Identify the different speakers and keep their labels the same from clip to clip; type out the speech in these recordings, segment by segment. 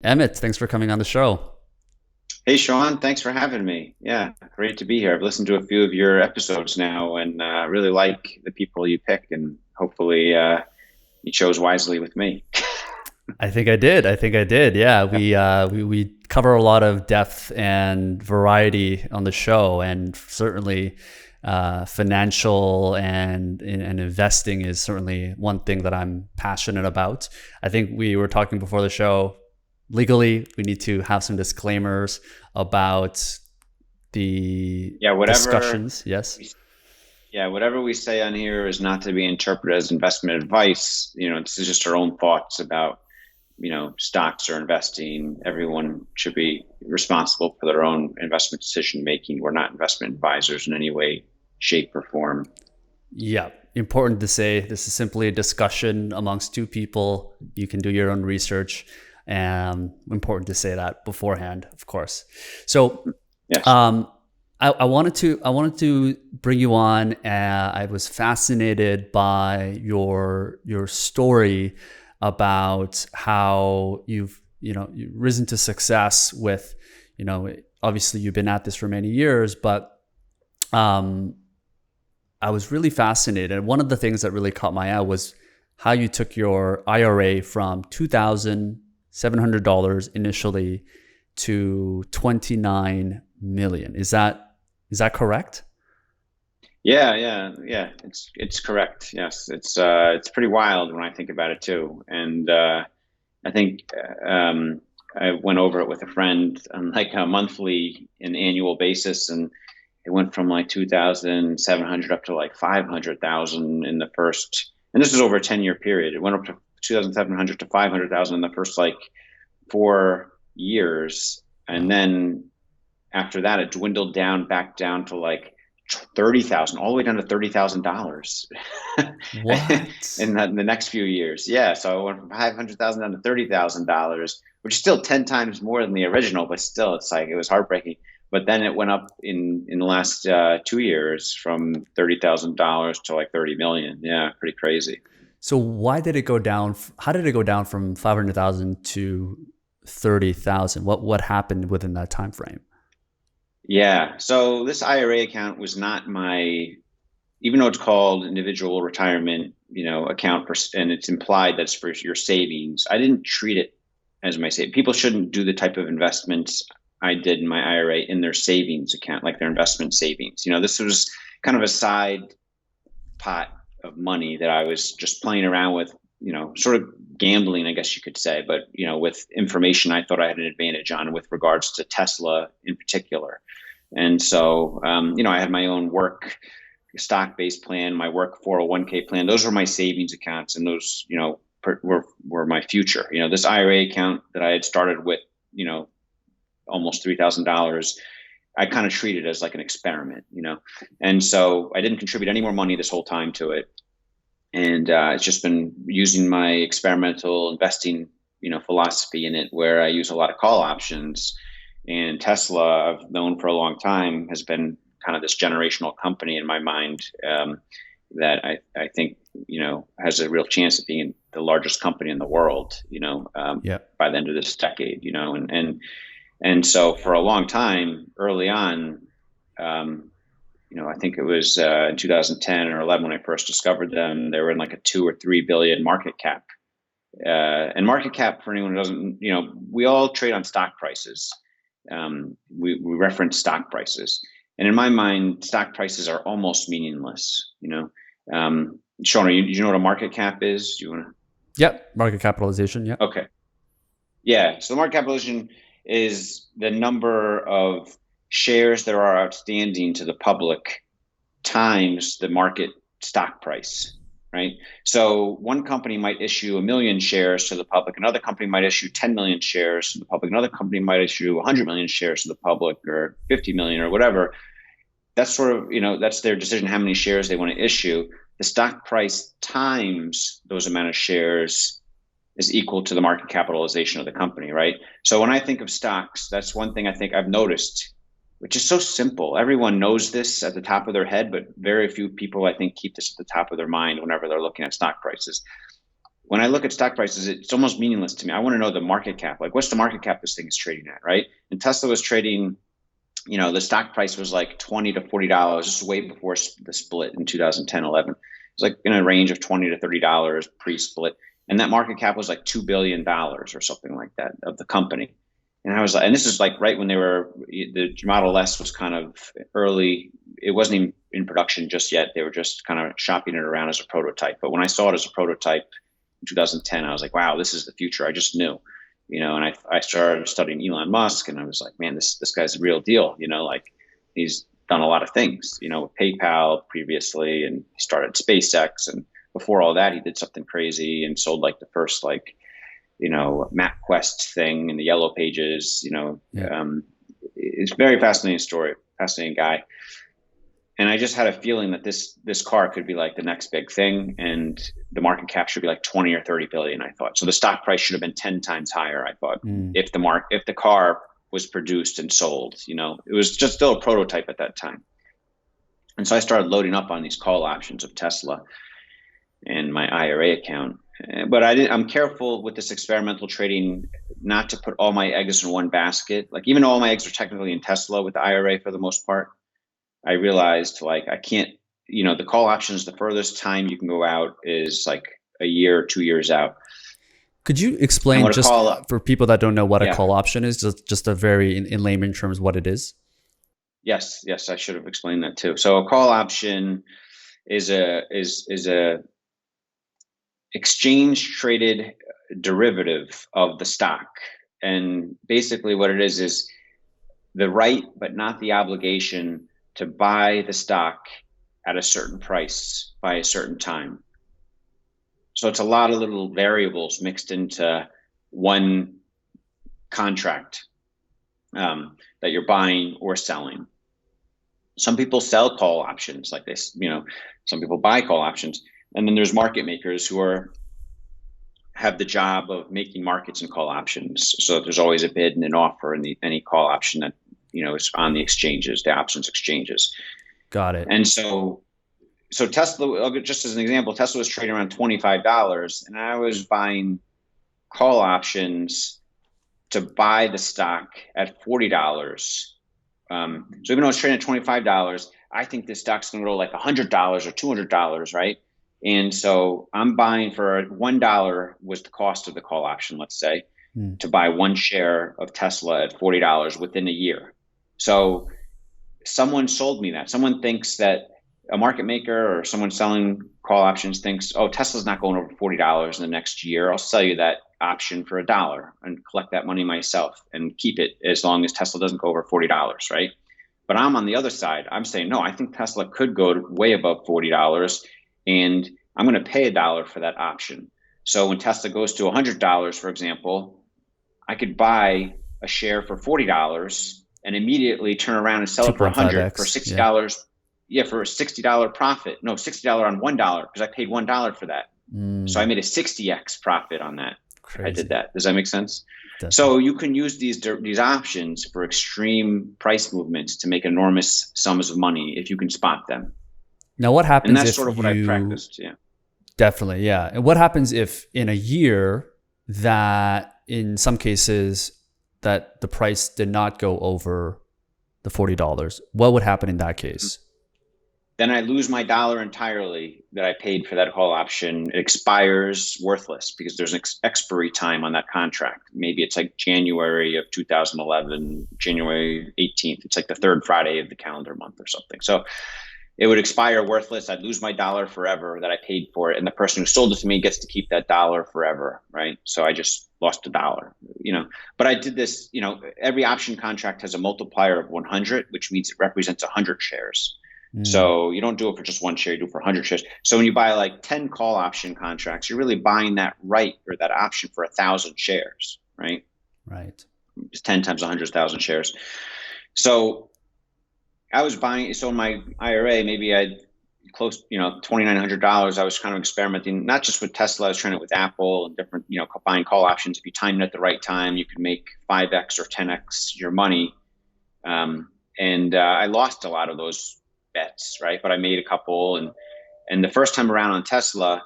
Speaker 1: Emmett, thanks for coming on the show.
Speaker 2: Hey, Sean, thanks for having me. Yeah, great to be here. I've listened to a few of your episodes now and really like the people you pick, and hopefully you chose wisely with me.
Speaker 1: I think I did. I think I did. Yeah, we cover a lot of depth and variety on the show, and certainly financial and investing is certainly one thing that I'm passionate about. I think we were talking before the show. Legally, we need to have some disclaimers about the
Speaker 2: Yeah,
Speaker 1: discussions. Yes.
Speaker 2: whatever we say on here is not to be interpreted as investment advice. This is just our own thoughts about, stocks or investing. Everyone should be responsible for their own investment decision making. We're not investment advisors in any way, shape, or form.
Speaker 1: Yeah, important to say this is simply a discussion amongst two people. You can do your own research. Important to say that beforehand, of course. So,
Speaker 2: Yes.
Speaker 1: um, I wanted to bring you on. I was fascinated by your story about how you've risen to success with, obviously you've been at this for many years, but um, I was really fascinated. One of the things that really caught my eye was how you took your IRA from $2,700 initially to 29 million. Is that correct?
Speaker 2: Yeah. It's correct. Yes, it's pretty wild when I think about it too. And I think I went over it with a friend on like a monthly and annual basis, and it went from like 2,700 up to like 500,000 in the first. And this was over a 10-year period. It went up to 2,700 to 500,000 in the first like 4 years, and
Speaker 1: Wow.
Speaker 2: then after that, it dwindled down back down to like 30,000, all the way down to $30,000
Speaker 1: What?
Speaker 2: in the next few years. Yeah, so it went from 500,000 down to $30,000, which is still 10 times more than the original, but still, it's like it was heartbreaking. But then it went up in the last 2 years from $30,000 to like 30 million. Yeah, pretty crazy.
Speaker 1: So why did it go down? How did it go down from 500,000 to 30,000? What happened within that time frame?
Speaker 2: Yeah, so this IRA account was not my, even though it's called individual retirement, account for, and it's implied that's for your savings. I didn't treat it as my savings. People shouldn't do the type of investments I did in my IRA in their savings account, like their investment savings. This was kind of a side pot of money that I was just playing around with, sort of gambling, I guess you could say, but, with information I thought I had an advantage on with regards to Tesla in particular. And so, I had my own work stock-based plan, my work 401k plan. Those were my savings accounts, and those, were my future. This IRA account that I had started with, almost $3,000. I kind of treated it as like an experiment, and so I didn't contribute any more money this whole time to it. And it's just been using my experimental investing, philosophy in it, where I use a lot of call options. And Tesla, I've known for a long time, has been kind of this generational company in my mind, that I think, has a real chance of being the largest company in the world,
Speaker 1: Yeah.
Speaker 2: by the end of this decade, and so for a long time, early on, um, I think it was in 2010 or 11 when I first discovered them. They were in like a 2 or 3 billion market cap. And market cap, for anyone who doesn't, we all trade on stock prices. We reference stock prices, and in my mind, stock prices are almost meaningless. Sean, you know what a market cap is? Do you want
Speaker 1: Yep. Market capitalization. Yep.
Speaker 2: to? Okay, yeah. So the market capitalization is the number of shares that are outstanding to the public times the market stock price, right? So one company might issue 1 million shares to the public, another company might issue 10 million shares to the public, another company might issue 100 million shares to the public, or 50 million, or whatever. That's sort of, that's their decision how many shares they want to issue. The stock price times those amount of shares is equal to the market capitalization of the company, right? So when I think of stocks, that's one thing I think I've noticed, which is so simple. Everyone knows this at the top of their head, but very few people, I think, keep this at the top of their mind whenever they're looking at stock prices. when I look at stock prices, it's almost meaningless to me. I want to know the market cap. Like, what's the market cap this thing is trading at, right? And Tesla was trading, the stock price was like $20 to $40. This is way before the split in 2010, 11. It was like in a range of $20 to $30 pre-split. And that market cap was like $2 billion or something like that of the company. And I was like, and this is like right when the Model S was kind of early. It wasn't even in production just yet. They were just kind of shopping it around as a prototype. But when I saw it as a prototype in 2010, I was like, wow, this is the future. I just knew, and I started studying Elon Musk, and I was like, man, this guy's the real deal. Like he's done a lot of things, with PayPal previously, and he started SpaceX. And before all that, he did something crazy and sold like the first MapQuest thing in the Yellow Pages. It's a very fascinating story, fascinating guy. And I just had a feeling that this car could be like the next big thing, and the market cap should be like 20 or 30 billion, I thought. So the stock price should have been 10 times higher, I thought, if the car was produced and sold. It was just still a prototype at that time. And so I started loading up on these call options of Tesla in my IRA account. But I'm careful with this experimental trading not to put all my eggs in one basket. Like, even though all my eggs are technically in Tesla with the IRA for the most part, I realized I can't, the call options, the furthest time you can go out is like a year or 2 years out.
Speaker 1: Could you explain just for people that don't know what a call option is, just a very in layman terms, what it is?
Speaker 2: Yes, I should have explained that too. So a call option is a exchange traded derivative of the stock. And basically what it is the right, but not the obligation to buy the stock at a certain price by a certain time. So it's a lot of little variables mixed into one contract that you're buying or selling. Some people sell call options like this, some people buy call options. And then there's market makers who have the job of making markets and call options. So there's always a bid and an offer in any call option that is on the exchanges, the options exchanges.
Speaker 1: Got it.
Speaker 2: And so Tesla, just as an example, Tesla was trading around $25, and I was buying call options to buy the stock at $40. So even though it's trading at $25, I think this stock's going to go like $100 or $200, right? And so I'm buying for $1 was the cost of the call option, let's say, to buy one share of Tesla at $40 within a year. So someone sold me that. Someone thinks that a market maker or someone selling call options thinks, oh, Tesla's not going over $40 in the next year. I'll sell you that option for $1 and collect that money myself and keep it as long as Tesla doesn't go over $40, right? But I'm on the other side. I'm saying, no, I think Tesla could go way above $40, and I'm going to pay $1 for that option. So when Tesla goes to $100, for example, I could buy a share for $40 and immediately turn around and sell it for $100 for $60. Yeah, for a $60 profit. No, $60 on $1 because I paid $1 for that. So I made a 60x profit on that. Crazy. I did that. Does that make sense? Definitely. So you can use these options for extreme price movements to make enormous sums of money if you can spot them.
Speaker 1: Now, what happens?
Speaker 2: And that's sort of what I practiced. Yeah,
Speaker 1: definitely. Yeah. And what happens if in a year that in some cases that the price did not go over the $40? What would happen in that case?
Speaker 2: Then I lose my $1 entirely that I paid for that call option. It expires worthless because there's an expiry time on that contract. Maybe it's like January of 2011, January 18th. It's like the third Friday of the calendar month or something. So it would expire worthless. I'd lose my $1 forever that I paid for it. And the person who sold it to me gets to keep that $1 forever, right? So I just lost $1, But I did this, every option contract has a multiplier of 100, which means it represents 100 shares. So you don't do it for just one share, you do it for 100 shares. So when you buy like 10 call option contracts, you're really buying that right or that option for 1,000 shares, right?
Speaker 1: Right.
Speaker 2: It's 10 times 100,000 shares. So I was buying, so in my IRA, maybe I'd close, $2,900. I was kind of experimenting, not just with Tesla, I was trying it with Apple and different, buying call options. If you time it at the right time, you could make 5x or 10x your money. And I lost a lot of those bets, right? But I made a couple, and the first time around on Tesla,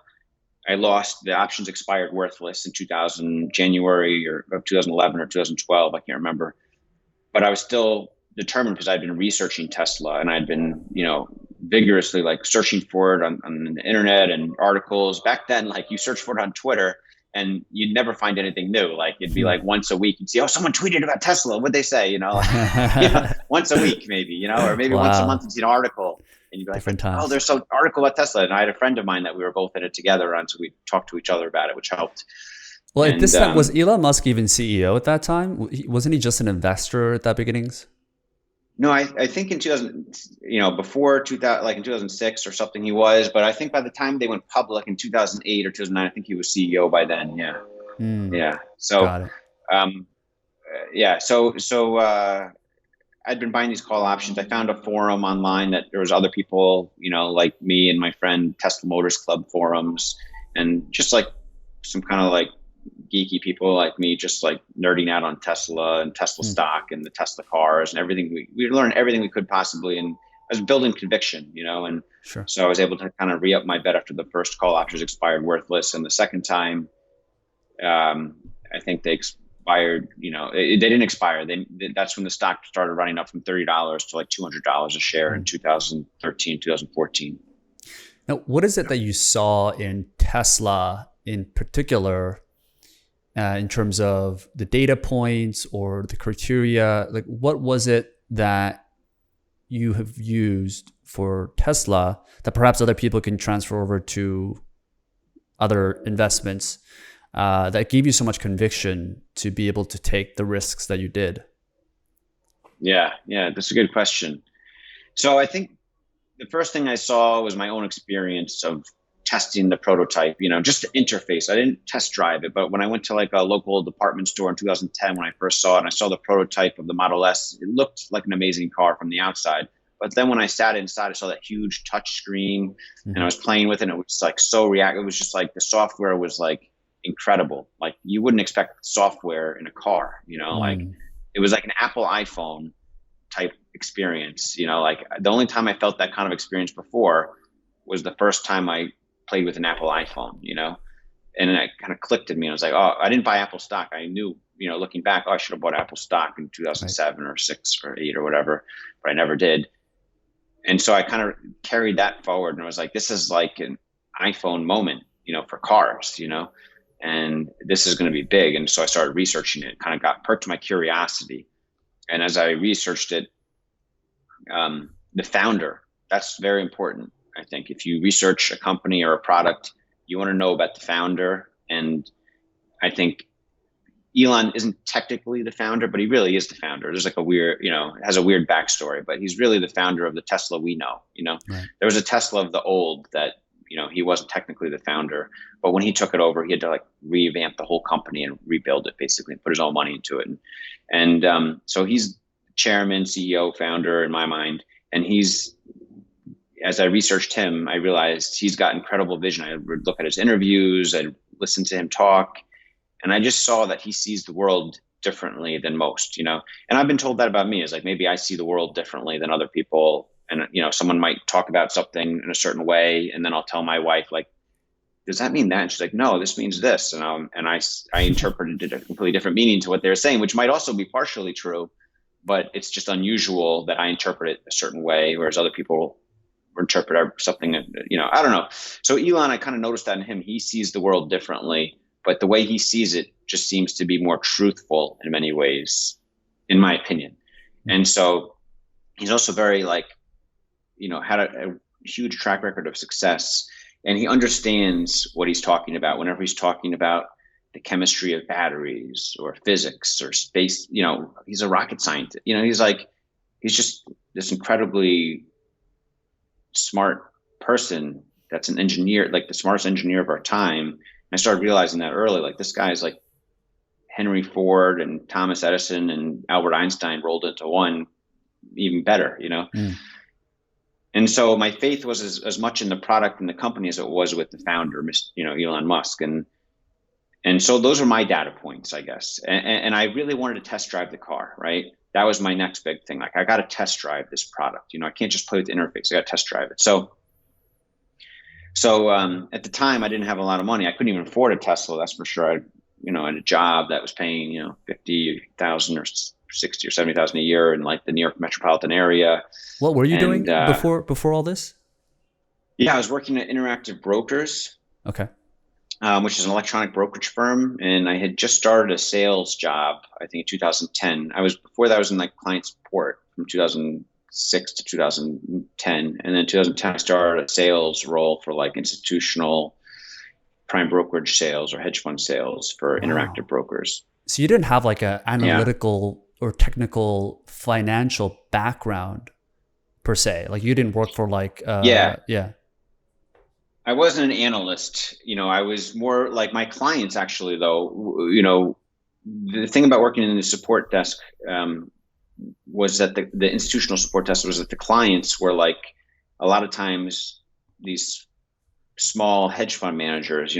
Speaker 2: I lost, the options expired worthless in 2000, January or of 2011 or 2012. I can't remember, but I was still determined because I'd been researching Tesla and I'd been, vigorously like searching for it on the internet and articles. Back then, like you search for it on Twitter and you'd never find anything new. Like it'd be like once a week you'd see, oh, someone tweeted about Tesla. What'd they say? Once a week maybe, or maybe once a
Speaker 1: Wow.
Speaker 2: month you'd see an article and you'd be like,
Speaker 1: Different
Speaker 2: oh,
Speaker 1: times.
Speaker 2: there's some article about Tesla. And I had a friend of mine that we were both in it together on, so we talked to each other about it, which helped.
Speaker 1: Well, at
Speaker 2: And
Speaker 1: this time, was Elon Musk even CEO at that time? Wasn't he just an investor at that beginnings?
Speaker 2: no, I think in 2000, before 2000, like in 2006 or something, he was. But I think by the time they went public in 2008 or 2009, I think he was CEO by then. Yeah,
Speaker 1: Hmm.
Speaker 2: yeah. So,
Speaker 1: Got it.
Speaker 2: um, yeah. So I'd been buying these call options. I found a forum online that there was other people, like me and my friend, Tesla Motors Club forums, and just like some kind of like geeky people like me, just like nerding out on Tesla and Tesla
Speaker 1: Hmm.
Speaker 2: stock and the Tesla cars and everything. We learned everything we could possibly, and I was building conviction, and
Speaker 1: Sure.
Speaker 2: so I was able to kind of re-up my bet after the first call options expired worthless, and the second time, I think they expired. They didn't expire. That's when the stock started running up from $30 to like $200 a share in
Speaker 1: Hmm.
Speaker 2: 2013, 2014.
Speaker 1: Now, what is it that you saw in Tesla in particular, in terms of the data points or the criteria? Like, what was it that you have used for Tesla that perhaps other people can transfer over to other investments, that gave you so much conviction to be able to take the risks that you did?
Speaker 2: Yeah, that's a good question. So I think the first thing I saw was my own experience of testing the prototype, just the interface. I didn't test drive it, but when I went to like a local department store in 2010, when I first saw it and I saw the prototype of the Model S, it looked like an amazing car from the outside. But then when I sat inside, I saw that huge touch screen and I
Speaker 1: Mm-hmm.
Speaker 2: was playing with it and it was like so it was just like the software was like incredible. Like you wouldn't expect software in a car, like
Speaker 1: Mm.
Speaker 2: it was like an Apple iPhone type experience. Like the only time I felt that kind of experience before was the first time I played with an Apple iPhone, and then it kind of clicked in me. I was like, oh, I didn't buy Apple stock. I knew, looking back, oh, I should have bought Apple stock in
Speaker 1: Right.
Speaker 2: 2007 or 6 or 8 or whatever, but I never did. And so I kind of carried that forward and I was like, this is like an iPhone moment, for cars, and this is going to be big. And so I started researching it, kind of got perked my curiosity. And as I researched it, the founder, that's very important. I think if you research a company or a product, you want to know about the founder. And I think Elon isn't technically the founder, but he really is the founder. There's like a weird, it has a weird backstory, but he's really the founder of the Tesla we know.
Speaker 1: Right.
Speaker 2: There was a Tesla of the old that, he wasn't technically the founder, but when he took it over, he had to like revamp the whole company and rebuild it basically and put his own money into it. So he's chairman, CEO, founder in my mind. And as I researched him, I realized he's got incredible vision. I would look at his interviews, I'd listen to him talk, and I just saw that he sees the world differently than most, And I've been told that about me, is like maybe I see the world differently than other people. And, someone might talk about something in a certain way, and then I'll tell my wife, like, does that mean that? And she's like, no, this means this. And I interpreted a completely different meaning to what they were saying, which might also be partially true, but it's just unusual that I interpret it a certain way, whereas other people interpret something, I don't know. So Elon, I kind of noticed that in him, he sees the world differently, but the way he sees it just seems to be more truthful in many ways, in my opinion. And so he's also very like, had a huge track record of success, and he understands what he's talking about whenever he's talking about the chemistry of batteries or physics or space. He's a rocket scientist. He's just this incredibly smart person that's an engineer, like the smartest engineer of our time. And I started realizing that early, like this guy is like Henry Ford and Thomas Edison and Albert Einstein rolled into one, even better.
Speaker 1: Mm.
Speaker 2: And so my faith was as much in the product and the company as it was with the founder, Elon Musk. And so those are my data points, I guess. And I really wanted to test drive the car, right? That was my next big thing. Like I got to test drive this product. I can't just play with the interface. I got to test drive it. So So at the time, I didn't have a lot of money. I couldn't even afford a Tesla. That's for sure. I had a job that was paying 50,000 or 60 or 70,000 a year in like the New York metropolitan area.
Speaker 1: What were you
Speaker 2: And
Speaker 1: doing before all this?
Speaker 2: yeah, I was working at Interactive Brokers,
Speaker 1: Okay.
Speaker 2: which is an electronic brokerage firm, and I had just started a sales job. I think in 2010. Before that I was in like client support from 2006 to 2010, and then 2010 I started a sales role for like institutional prime brokerage sales or hedge fund sales for Interactive
Speaker 1: Wow.
Speaker 2: Brokers.
Speaker 1: So you didn't have like a
Speaker 2: Yeah,
Speaker 1: analytical or technical financial background per se. Like you didn't work for like
Speaker 2: yeah.
Speaker 1: yeah.
Speaker 2: I wasn't an analyst. I was more like my clients actually, though. The thing about working in the support desk was that the institutional support desk was that the clients were like a lot of times these small hedge fund managers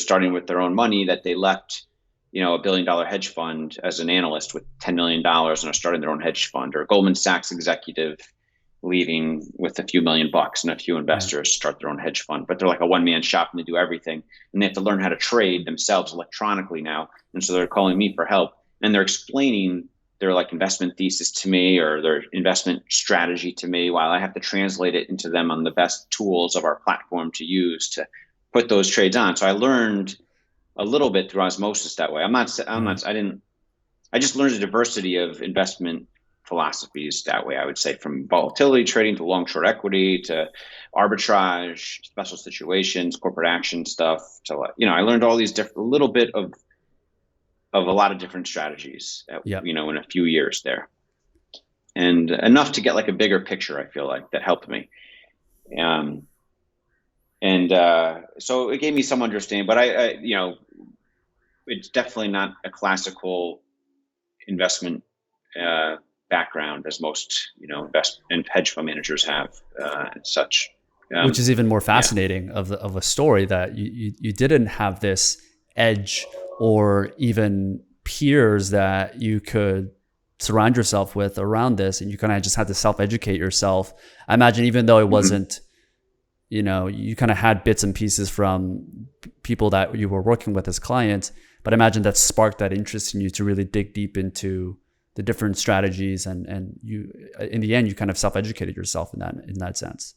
Speaker 2: starting with their own money that they left, $1 billion hedge fund as an analyst with $10 million and are starting their own hedge fund, or a Goldman Sachs executive leaving with a few $1,000,000 and a few
Speaker 1: Right.
Speaker 2: investors start their own hedge fund, but they're like a one-man shop and they do everything, and they have to learn how to trade themselves electronically now. And so they're calling me for help, and they're explaining their like investment thesis to me or their investment strategy to me, while I have to translate it into them on the best tools of our platform to use to put those trades on. So I learned a little bit through osmosis that way.
Speaker 1: Right.
Speaker 2: I just learned a diversity of investment philosophies that way. I would say, from volatility trading to long short equity to arbitrage, special situations, corporate action stuff. To I learned all these different, a little bit of a lot of different strategies.
Speaker 1: Yeah.
Speaker 2: In a few years there, and enough to get like a bigger picture. I feel like that helped me. Um, and so it gave me some understanding, but it's definitely not a classical investment uh, background as most invest and hedge fund managers have and such.
Speaker 1: Which is even more
Speaker 2: Yeah.
Speaker 1: fascinating of a story that you didn't have this edge or even peers that you could surround yourself with around this, and you kind of just had to self-educate yourself. I imagine even though it
Speaker 2: Mm-hmm.
Speaker 1: wasn't, you kind of had bits and pieces from people that you were working with as clients, but I imagine that sparked that interest in you to really dig deep into the different strategies, and you in the end you kind of self-educated yourself in that sense.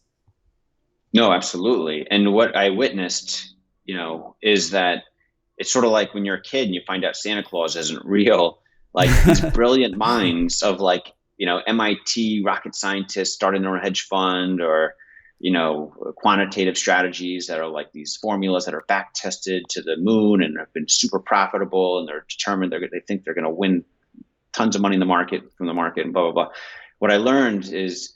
Speaker 2: No, absolutely. And what I witnessed, is that it's sort of like when you're a kid and you find out Santa Claus isn't real. Like these brilliant minds of like, MIT rocket scientists starting their own hedge fund, or, quantitative strategies that are like these formulas that are back tested to the moon and have been super profitable, and they're determined they think they're going to win tons of money in the market from the market and blah, blah, blah. What I learned is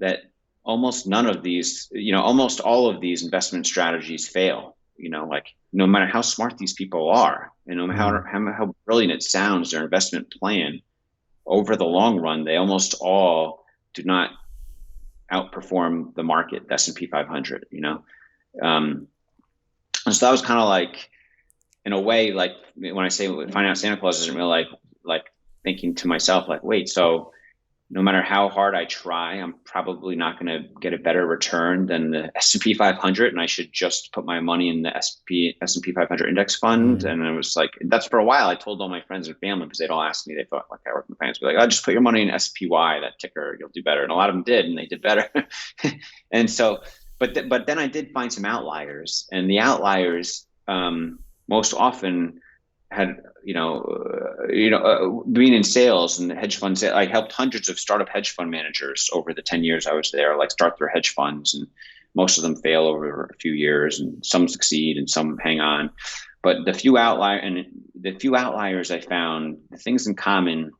Speaker 2: that almost none of these, almost all of these investment strategies fail. Like no matter how smart these people are, and no matter
Speaker 1: Mm.
Speaker 2: how brilliant it sounds, their investment plan over the long run, they almost all do not outperform the market, the S&P 500. And so that was kind of like, in a way, like when I say find out Santa Claus isn't real, like thinking to myself, like, wait, so no matter how hard I try, I'm probably not going to get a better return than the S&P 500, and I should just put my money in the S&P 500 index fund.
Speaker 1: Mm.
Speaker 2: And it was like, that's for a while. I told all my friends and family, because they'd all ask me, they thought like I work in finance, be like, oh, just put your money in SPY, that ticker, you'll do better. And a lot of them did, and they did better. And so, but then I did find some outliers, and the outliers most often had being in sales and hedge funds. I helped hundreds of startup hedge fund managers over the 10 years I was there, like start their hedge funds, and most of them fail over a few years, and some succeed and some hang on. But the few outliers I found, the things in common,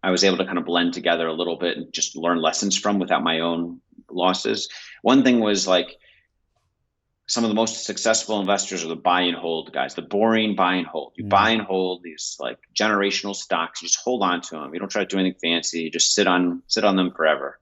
Speaker 2: I was able to kind of blend together a little bit and just learn lessons from without my own losses. One thing was like, some of the most successful investors are the buy and hold guys, the boring buy and hold. You buy
Speaker 1: Mm.
Speaker 2: and hold these like generational stocks. You just hold on to them. You don't try to do anything fancy. You just sit on them forever.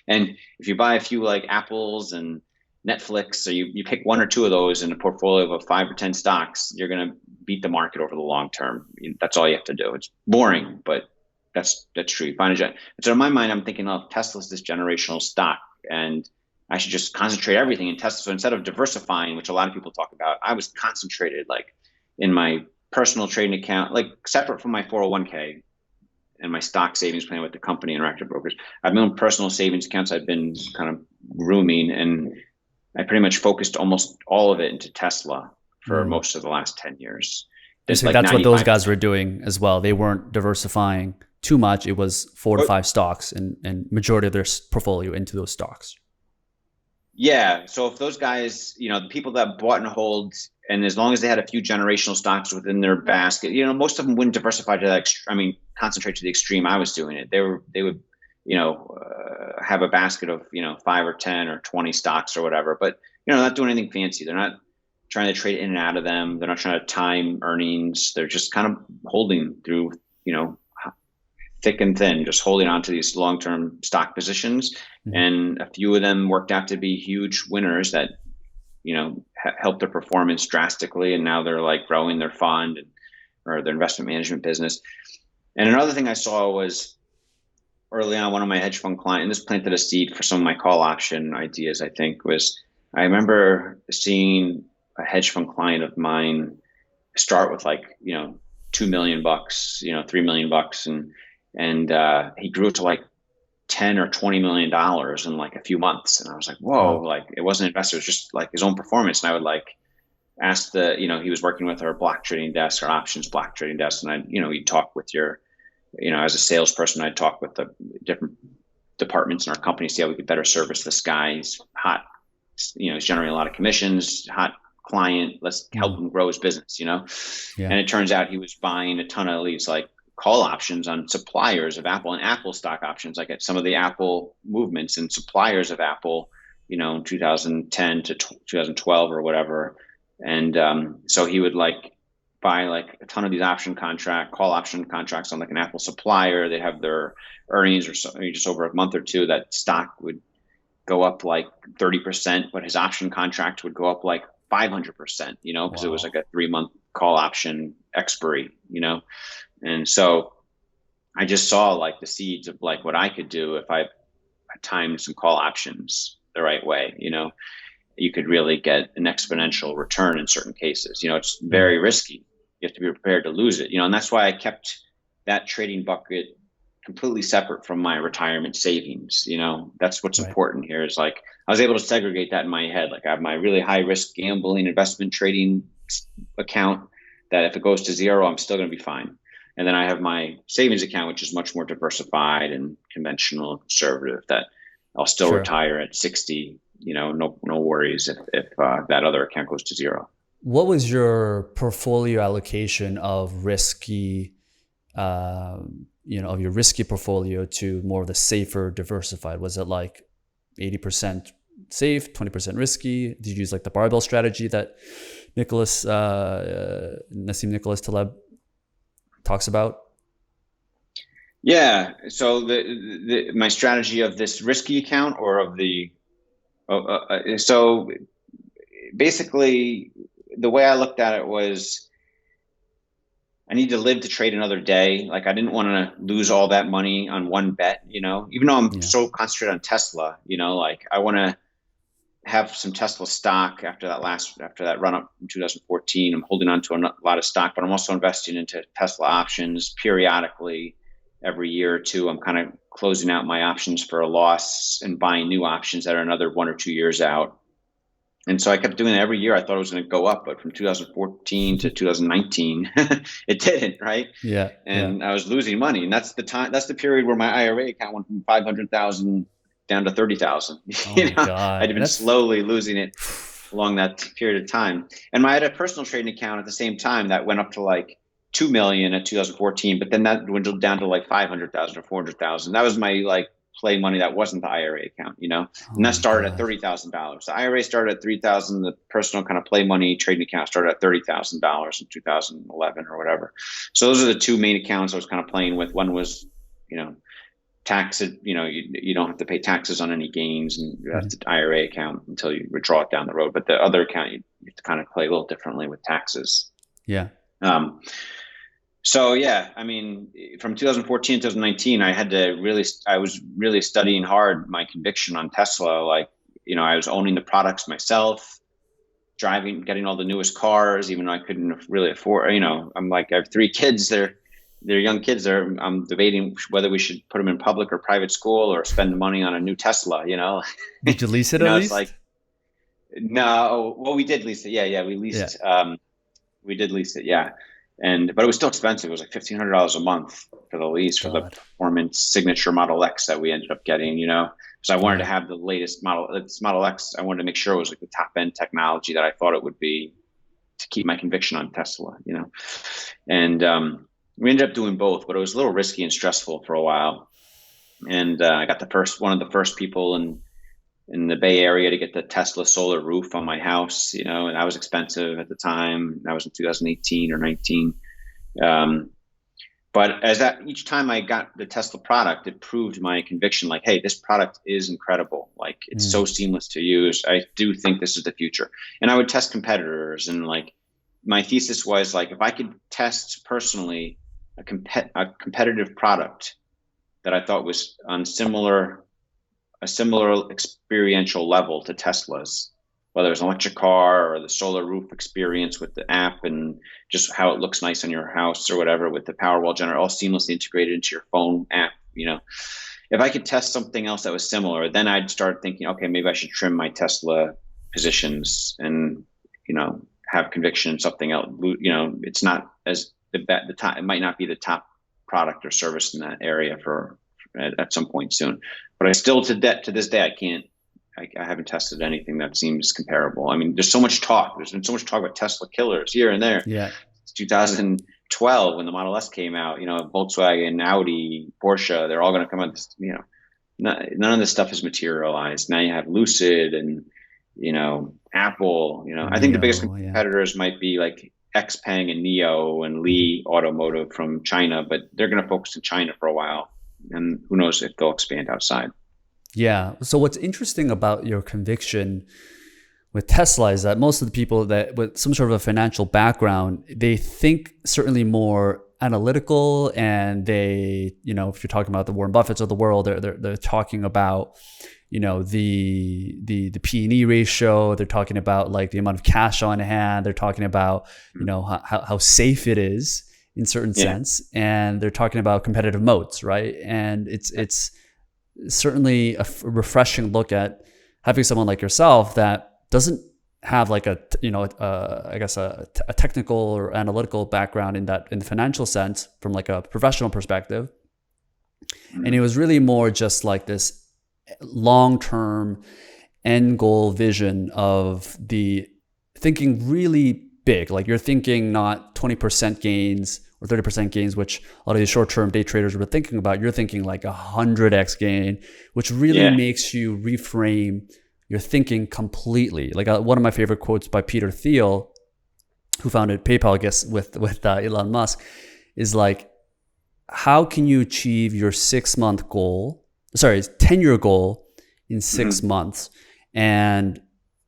Speaker 2: And if you buy a few like Apples and Netflix, so you pick one or two of those in a portfolio of 5 or 10 stocks, you're going to beat the market over the long term. That's all you have to do. It's boring, but that's true. You find a so in my mind, I'm thinking, oh, Tesla's this generational stock, and I should just concentrate everything in Tesla. So instead of diversifying, which a lot of people talk about, I was concentrated like in my personal trading account, like separate from my 401k and my stock savings plan with the company Interactive Brokers. I have my own personal savings accounts I've been kind of grooming, and I pretty much focused almost all of it into Tesla for most of the last 10 years.
Speaker 1: So
Speaker 2: Like
Speaker 1: that's what those
Speaker 2: 95%.
Speaker 1: guys were doing as well. They weren't diversifying too much. It was 4 to 5 stocks and majority of their portfolio into those stocks.
Speaker 2: Yeah. So if those guys, the people that bought and hold, and as long as they had a few generational stocks within their basket, most of them wouldn't diversify to that. Concentrate to the extreme I was doing it. They would, have a basket of 5 or 10 or 20 stocks or whatever. But not doing anything fancy. They're not trying to trade in and out of them. They're not trying to time earnings. They're just kind of holding through, thick and thin, just holding on to these long-term stock positions. And a few of them worked out to be huge winners that, helped their performance drastically. And now they're like growing their fund or their investment management business. And another thing I saw was early on, one of my hedge fund clients, and this planted a seed for some of my call option ideas, I think, I remember seeing a hedge fund client of mine start with like, $2 million, $3 million. And he grew to like 10 or $20 million in like a few months. And I was like, whoa, like it wasn't investors, just like his own performance. And I would like ask he was working with our block trading desk, our options block trading desk. And he'd talk with as a salesperson, I'd talk with the different departments in our company, see how we could better service this guy. He's hot, he's generating a lot of commissions, hot client, let's help him grow his business, And it turns out he was buying a ton of these like call options on suppliers of Apple and Apple stock options, like at some of the Apple movements and suppliers of Apple, in 2010 to 2012 or whatever. And so he would like buy like a ton of these call option contracts on like an Apple supplier. They'd have their earnings or just over a month or two, that stock would go up like 30%, but his option contract would go up like 500%, because it was like a 3-month call option expiry, And so I just saw like the seeds of like what I could do if I timed some call options the right way, you could really get an exponential return in certain cases. It's very risky. You have to be prepared to lose it, and that's why I kept that trading bucket completely separate from my retirement savings. That's what's important here, is like I was able to segregate that in my head. Like I have my really high risk gambling investment trading account that if it goes to zero, I'm still going to be fine. And then I have my savings account, which is much more diversified and conventional and conservative, that I'll still retire at 60, no worries if that other account goes to zero.
Speaker 1: What was your portfolio allocation of risky, of your risky portfolio to more of the safer diversified? Was it like 80% safe, 20% risky? Did you use like the barbell strategy that Nassim Nicholas Taleb talks about?
Speaker 2: Yeah. So my strategy of this risky account or of so basically the way I looked at it was I need to live to trade another day. Like I didn't want to lose all that money on one bet, even though I'm so concentrated on Tesla, like I want to have some Tesla stock after that run up in 2014. I'm holding on to a lot of stock, but I'm also investing into Tesla options periodically. Every year or two, I'm kind of closing out my options for a loss and buying new options that are another 1 or 2 years out. And so I kept doing it every year. I thought it was going to go up, but from 2014 to 2019, it didn't, right?
Speaker 1: Yeah.
Speaker 2: And I was losing money. And that's the period where my IRA account went from 500,000 down to 30,000. I'd been slowly losing it along that period of time. And I had a personal trading account at the same time that went up to like 2 million at 2014, but then that dwindled down to like 500,000 or 400,000. That was my like play money that wasn't the IRA account, and that started at $30,000. The IRA started at 3,000. The personal kind of play money trading account started at $30,000 in 2011 or whatever. So those are the two main accounts I was kind of playing with. One was, tax, you don't have to pay taxes on any gains, and that's the IRA account until you withdraw it down the road. But the other account, you have to kind of play a little differently with taxes.
Speaker 1: Yeah.
Speaker 2: So yeah, I mean, from 2014 to 2019, I was really studying hard my conviction on Tesla. Like I was owning the products myself, driving, getting all the newest cars, even though I couldn't really afford, I'm like, I have 3 kids. They're young kids. I'm debating whether we should put them in public or private school or spend the money on a new Tesla,
Speaker 1: Did you lease it at
Speaker 2: it's like,
Speaker 1: least?
Speaker 2: no, well, we did lease it. Yeah. We
Speaker 1: Yeah.
Speaker 2: leased, we did lease it. Yeah. But it was still expensive. It was like $1,500 a month for the lease for the
Speaker 1: God.
Speaker 2: performance signature Model X that we ended up getting, because I wanted to
Speaker 1: Yeah.
Speaker 2: have the latest model. This Model X, I wanted to make sure it was like the top end technology that I thought it would be to keep my conviction on Tesla, and we ended up doing both, but it was a little risky and stressful for a while. And I got one of the first people in the Bay Area to get the Tesla solar roof on my house, and that was expensive at the time. That was in 2018 or 19. But each time I got the Tesla product, it proved my conviction, like, hey, this product is incredible. Like, it's so seamless to use. I do think this is the future. And I would test competitors, and like, my thesis was like, if I could test personally a competitive product that I thought was on a similar experiential level to Tesla's, whether it's an electric car or the solar roof experience with the app and just how it looks nice on your house or whatever, with the Powerwall generator all seamlessly integrated into your phone app. If I could test something else that was similar, then I'd start thinking, okay, maybe I should trim my Tesla positions and, have conviction in something else. It's not as the top, it might not be the top product or service in that area at some point soon. But I still, to this day, I haven't tested anything that seems comparable. I mean, there's so much talk. There's been so much talk about Tesla killers here and there.
Speaker 1: Yeah.
Speaker 2: It's 2012 when the Model S came out, Volkswagen, Audi, Porsche, they're all going to come out, none of this stuff is materialized. Now you have Lucid and, Apple, I think the biggest competitors might be like Xpeng and NIO and Li Automotive from China, but they're going to focus in China for a while. And who knows if they'll expand outside.
Speaker 1: Yeah. So what's interesting about your conviction with Tesla is that most of the people that with some sort of a financial background, they think certainly more analytical, and they, if you're talking about the Warren Buffetts of the world, they're talking about, the P&E ratio. They're talking about like the amount of cash on hand. They're talking about, how safe it is in certain sense, and they're talking about competitive moats, right? And it's certainly a refreshing look at having someone like yourself that doesn't have like a technical or analytical background in the financial sense from like a professional perspective. And it was really more just like this long-term end goal vision of the thinking really big. Like, you're thinking not 20% gains or 30% gains, which a lot of these short-term day traders were thinking about. You're thinking like 100x gain, which really makes you reframe your thinking completely. Like, one of my favorite quotes by Peter Thiel, who founded PayPal, I guess, with Elon Musk, is like, how can you achieve your 10-year goal in 6 months? And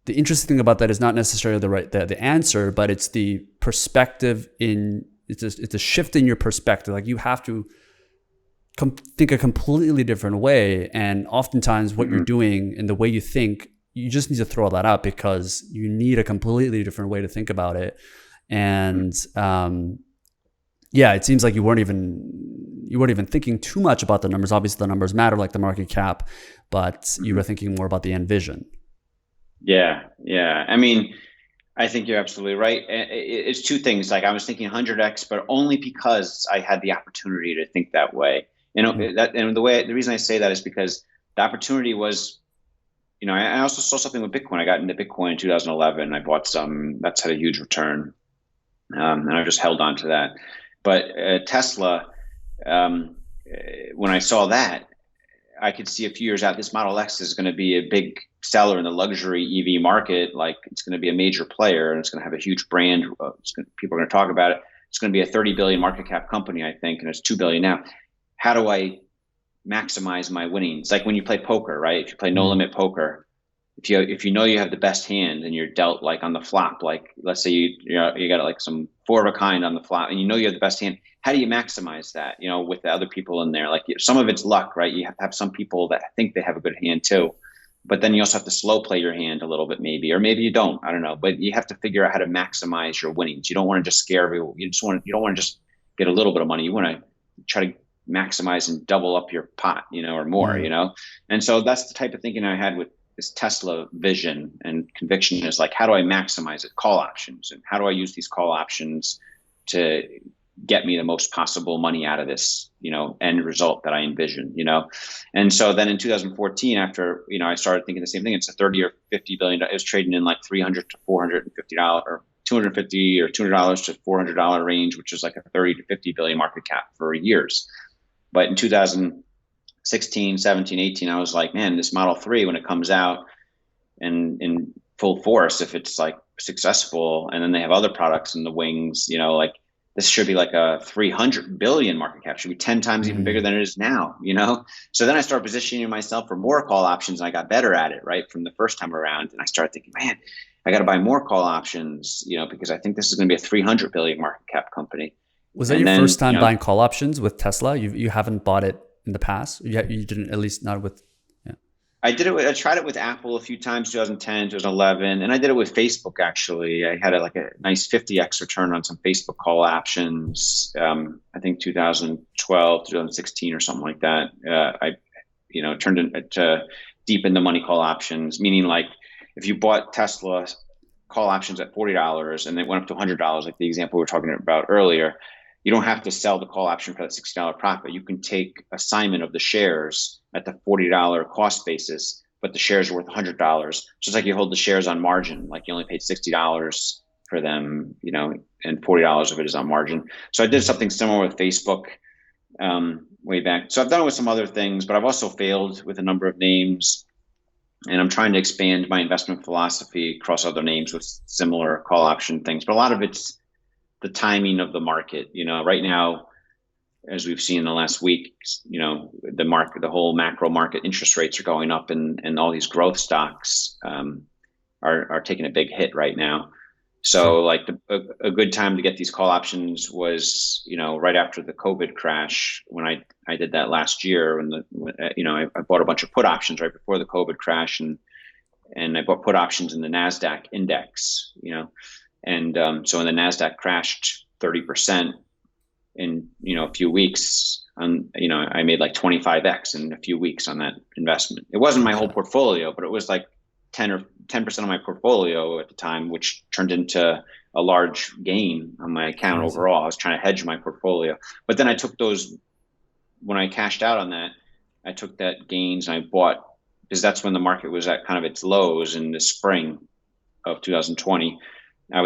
Speaker 1: the interesting thing about that is not necessarily the answer, but it's the perspective it's a shift in your perspective. Like, you have to think a completely different way. And oftentimes what you're doing and the way you think, you just need to throw that out because you need a completely different way to think about it. And it seems like you weren't even thinking too much about the numbers. Obviously the numbers matter, like the market cap, but you were thinking more about the end vision.
Speaker 2: Yeah. I mean, I think you're absolutely right. It's two things. Like, I was thinking 100x, but only because I had the opportunity to think that way. The reason I say that is because the opportunity was, I also saw something with Bitcoin. I got into Bitcoin in 2011. I bought some. That's had a huge return, and I just held on to that. But Tesla, when I saw that, I could see a few years out, this Model X is going to be a big seller in the luxury EV market. Like, it's going to be a major player, and it's going to have a huge brand. People are going to talk about it. It's going to be a 30 billion market cap company, I think, and it's 2 billion now. How do I maximize my winnings? Like when you play poker, right? If you play no limit poker, if you know you have the best hand and you're dealt like on the flop, like let's say you got like some 4 of a kind on the flop, and you know you have the best hand. How do you maximize that? With the other people in there, like some of it's luck, right? You have to have some people that think they have a good hand too. but then you also have to slow play your hand a little bit, maybe, or maybe you don't. I don't know. But you have to figure out how to maximize your winnings. You don't want to just scare everyone. You don't want to just get a little bit of money. You want to try to maximize and double up your pot, or more, And so that's the type of thinking I had with this Tesla vision and conviction, is like, how do I maximize it? Call options. And how do I use these call options to get me the most possible money out of this, end result that I envision, And so then in 2014, after, I started thinking the same thing. It's a 30 or 50 billion. It was trading in like $300 to $450 or $250 or $200 to $400 range, which is like a 30 to 50 billion market cap for years. But in 2016, 17, 18, I was like, man, this Model 3, when it comes out and in full force, if it's like successful, and then they have other products in the wings, like, this should be like a 300 billion market cap, should be 10 times even bigger than it is now, So then I started positioning myself for more call options, and I got better at it, right, from the first time around. And I started thinking, man, I got to buy more call options, because I think this is going to be a 300 billion market cap company.
Speaker 1: Was that your first time buying call options with Tesla? You haven't bought it in the past? You didn't, at least not with.
Speaker 2: I tried it with Apple a few times, 2010, 2011, and I did it with Facebook, actually. I had a nice 50x return on some Facebook call options, I think 2012, 2016 or something like that. I turned into deep into money call options, meaning like if you bought Tesla call options at $40 and it went up to $100, like the example we were talking about earlier, you don't have to sell the call option for that $60 profit. You can take assignment of the shares at the $40 cost basis, but the shares are worth $100. So it's like you hold the shares on margin, like you only paid $60 for them, and $40 of it is on margin. So I did something similar with Facebook way back. So I've done it with some other things, but I've also failed with a number of names. And I'm trying to expand my investment philosophy across other names with similar call option things. But a lot of it's the timing of the market. Right now, as we've seen in the last week, the market, the whole macro market, interest rates are going up, and all these growth stocks are taking a big hit right now. So like a good time to get these call options was, right after the COVID crash, when I did that last year, I bought a bunch of put options right before the COVID crash, and I bought put options in the NASDAQ index, and so when the NASDAQ crashed 30% in, a few weeks, I made like 25x in a few weeks on that investment. It wasn't my whole portfolio, but it was like 10% of my portfolio at the time, which turned into a large gain on my account overall. I was trying to hedge my portfolio, but then I took those, when I cashed out on that, I took that gains and I bought, because that's when the market was at kind of its lows in the spring of 2020. I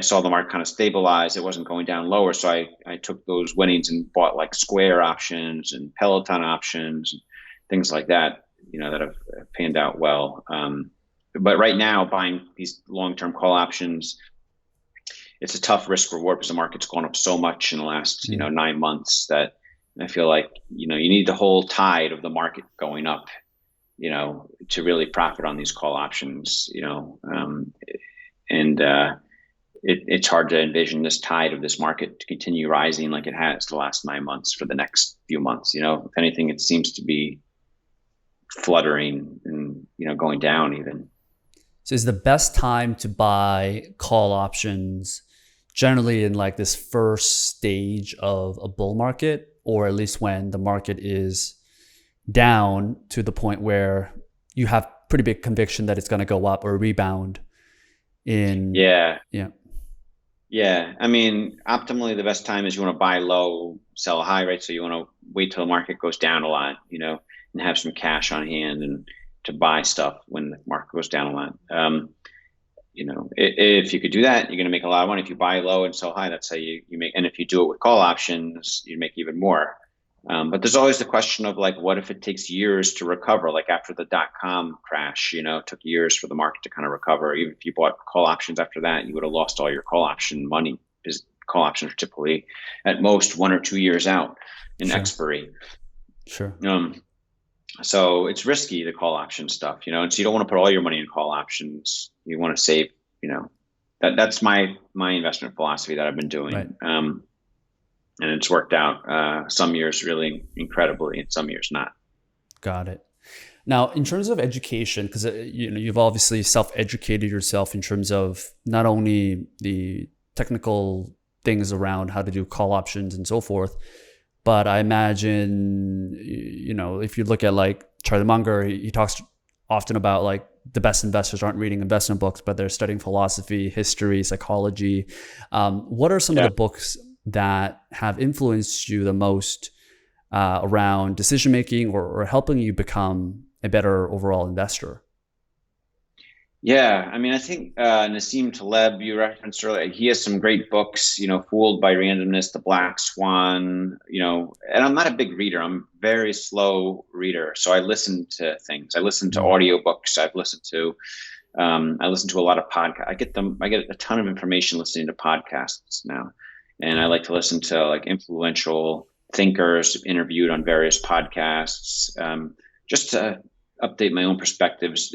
Speaker 2: saw the market kind of stabilize. It wasn't going down lower. So I took those winnings and bought like Square options and Peloton options and things like that, that have panned out well. But right now, buying these long-term call options, it's a tough risk reward because the market's gone up so much in the last, 9 months that I feel like, you need the whole tide of the market going up, to really profit on these call options, it's hard to envision this tide of this market to continue rising like it has the last 9 months for the next few months. If anything, it seems to be fluttering and, going down even.
Speaker 1: So is the best time to buy call options generally in like this first stage of a bull market, or at least when the market is down to the point where you have pretty big conviction that it's going to go up or rebound? Yeah.
Speaker 2: I mean, optimally, the best time is you want to buy low, sell high, right? So you want to wait till the market goes down a lot, and have some cash on hand and to buy stuff when the market goes down a lot. If you could do that, you're going to make a lot of money. If you buy low and sell high, that's how you make. And if you do it with call options, you make even more. But there's always the question of like, what if it takes years to recover? Like after the .com crash, it took years for the market to kind of recover. Even if you bought call options after that, you would have lost all your call option money, because call options are typically at most 1 or 2 years out in expiry.
Speaker 1: Sure.
Speaker 2: So it's risky, the call option stuff, and so you don't want to put all your money in call options. You want to save, that's my investment philosophy that I've been doing. Right. And it's worked out some years really incredibly, and some years not.
Speaker 1: Got it. Now, in terms of education, because you've obviously self-educated yourself in terms of not only the technical things around how to do call options and so forth, but I imagine, if you look at like Charlie Munger, he talks often about like the best investors aren't reading investment books, but they're studying philosophy, history, psychology. What are some of the books that have influenced you the most around decision making or helping you become a better overall investor?
Speaker 2: Yeah, I mean, I think Nassim Taleb, you referenced earlier, he has some great books, Fooled by Randomness, The Black Swan, and I'm not a big reader. I'm a very slow reader. So I listen to things. I listen to audiobooks. I listen to a lot of podcasts. I get a ton of information listening to podcasts now. And I like to listen to like influential thinkers interviewed on various podcasts, just to update my own perspectives.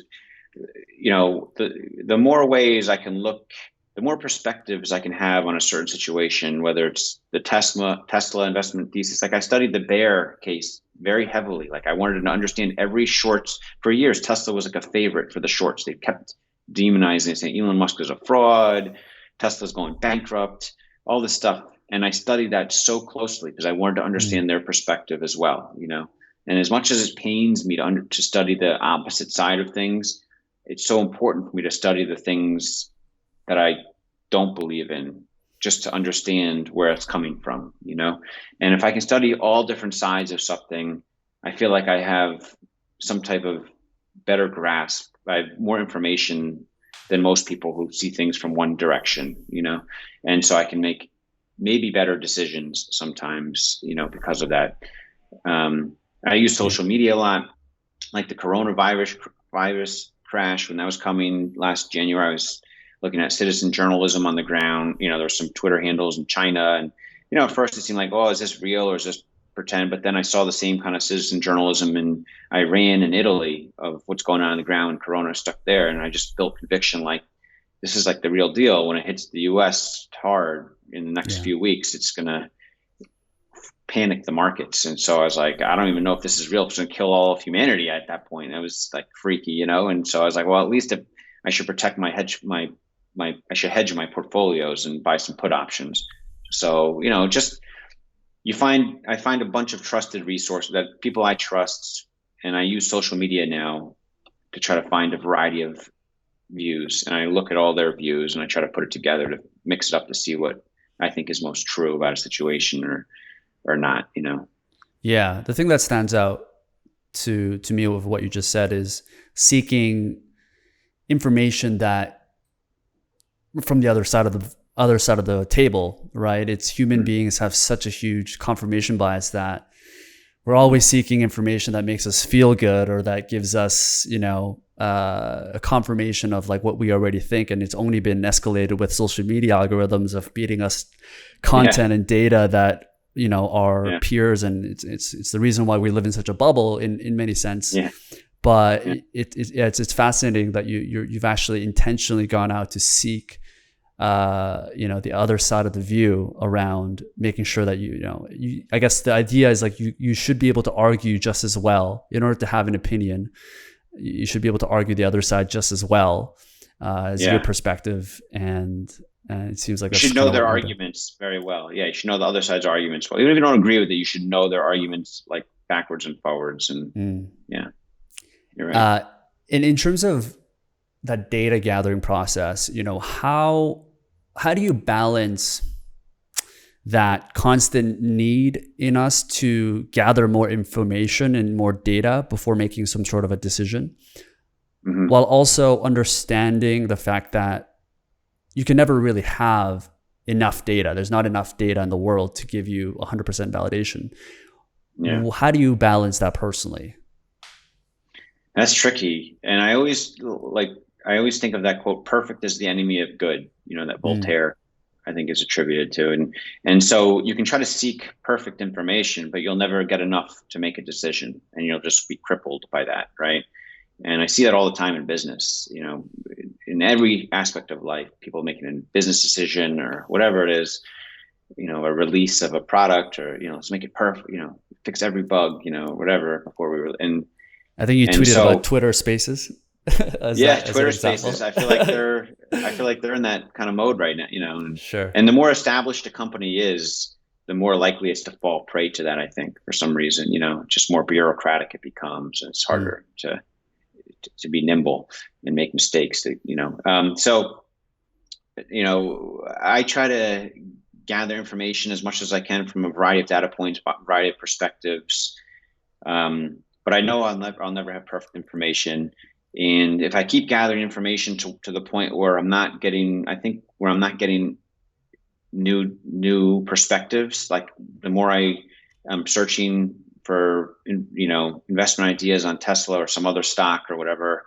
Speaker 2: The more ways I can look, the more perspectives I can have on a certain situation, whether it's the Tesla investment thesis. Like I studied the bear case very heavily. Like I wanted to understand every shorts for years. Tesla was like a favorite for the shorts. They kept demonizing, saying Elon Musk is a fraud, Tesla's going bankrupt, all this stuff. And I studied that so closely because I wanted to understand their perspective as well, And as much as it pains me to study the opposite side of things, it's so important for me to study the things that I don't believe in, just to understand where it's coming from, And if I can study all different sides of something, I feel like I have some type of better grasp. I have more information than most people who see things from one direction, And so I can make maybe better decisions sometimes, because of that. I use social media a lot, like the coronavirus crash. When that was coming last January, I was looking at citizen journalism on the ground. There were some Twitter handles in China. And, at first it seemed like, oh, is this real or is this pretend? But then I saw the same kind of citizen journalism in Iran and Italy of what's going on the ground. Corona stuck there. And I just built conviction like, this is like the real deal. When it hits the US hard in the next few weeks, it's going to panic the markets. And so I was like, I don't even know if this is real. It's going to kill all of humanity at that point. It was like freaky, And so I was like, well, at least if I should protect I should hedge my portfolios and buy some put options. So, I find a bunch of trusted resources that people I trust, and I use social media now to try to find a variety of views, and I look at all their views and I try to put it together to mix it up to see what I think is most true about a situation or not,
Speaker 1: Yeah. The thing that stands out to me with what you just said is seeking information that from the other side of the table, right? It's human beings have such a huge confirmation bias that we're always seeking information that makes us feel good or that gives us, a confirmation of like what we already think. And it's only been escalated with social media algorithms of feeding us content and data that, our peers. And it's the reason why we live in such a bubble in many sense.
Speaker 2: Yeah.
Speaker 1: But it's fascinating that you've actually intentionally gone out to seek the other side of the view around making sure that I guess the idea is like you should be able to argue just as well. In order to have an opinion, you should be able to argue the other side just as well as your perspective. And it seems like
Speaker 2: you should know their arguments very well. Yeah, you should know the other side's arguments well. Even if you don't agree with it, you should know their arguments like backwards and forwards. And yeah, you're right.
Speaker 1: And in terms of that data gathering process, how do you balance that constant need in us to gather more information and more data before making some sort of a decision, while also understanding the fact that you can never really have enough data. There's not enough data in the world to give you 100% validation. Yeah. How do you balance that personally?
Speaker 2: That's tricky. And I always think of that quote, perfect is the enemy of good, that Voltaire, I think, is attributed to. And so you can try to seek perfect information, but you'll never get enough to make a decision, and you'll just be crippled by that, right? And I see that all the time in business, in every aspect of life, people making a business decision or whatever it is, a release of a product or, let's make it perfect, fix every bug, whatever before we were. And
Speaker 1: I think you
Speaker 2: And
Speaker 1: tweeted about
Speaker 2: so,
Speaker 1: Twitter Spaces
Speaker 2: yeah,
Speaker 1: as an
Speaker 2: Twitter Spaces.
Speaker 1: example.
Speaker 2: I feel like they're in that kind of mode right now,
Speaker 1: Sure.
Speaker 2: and the more established a company is, the more likely it's to fall prey to that. I think for some reason, just more bureaucratic it becomes, and it's
Speaker 1: Mm.
Speaker 2: harder to be nimble and make mistakes. So I try to gather information as much as I can from a variety of data points, a variety of perspectives. But I know I'll never have perfect information. And if I keep gathering information to the point where where I'm not getting new perspectives, like the more I am searching for, investment ideas on Tesla or some other stock or whatever,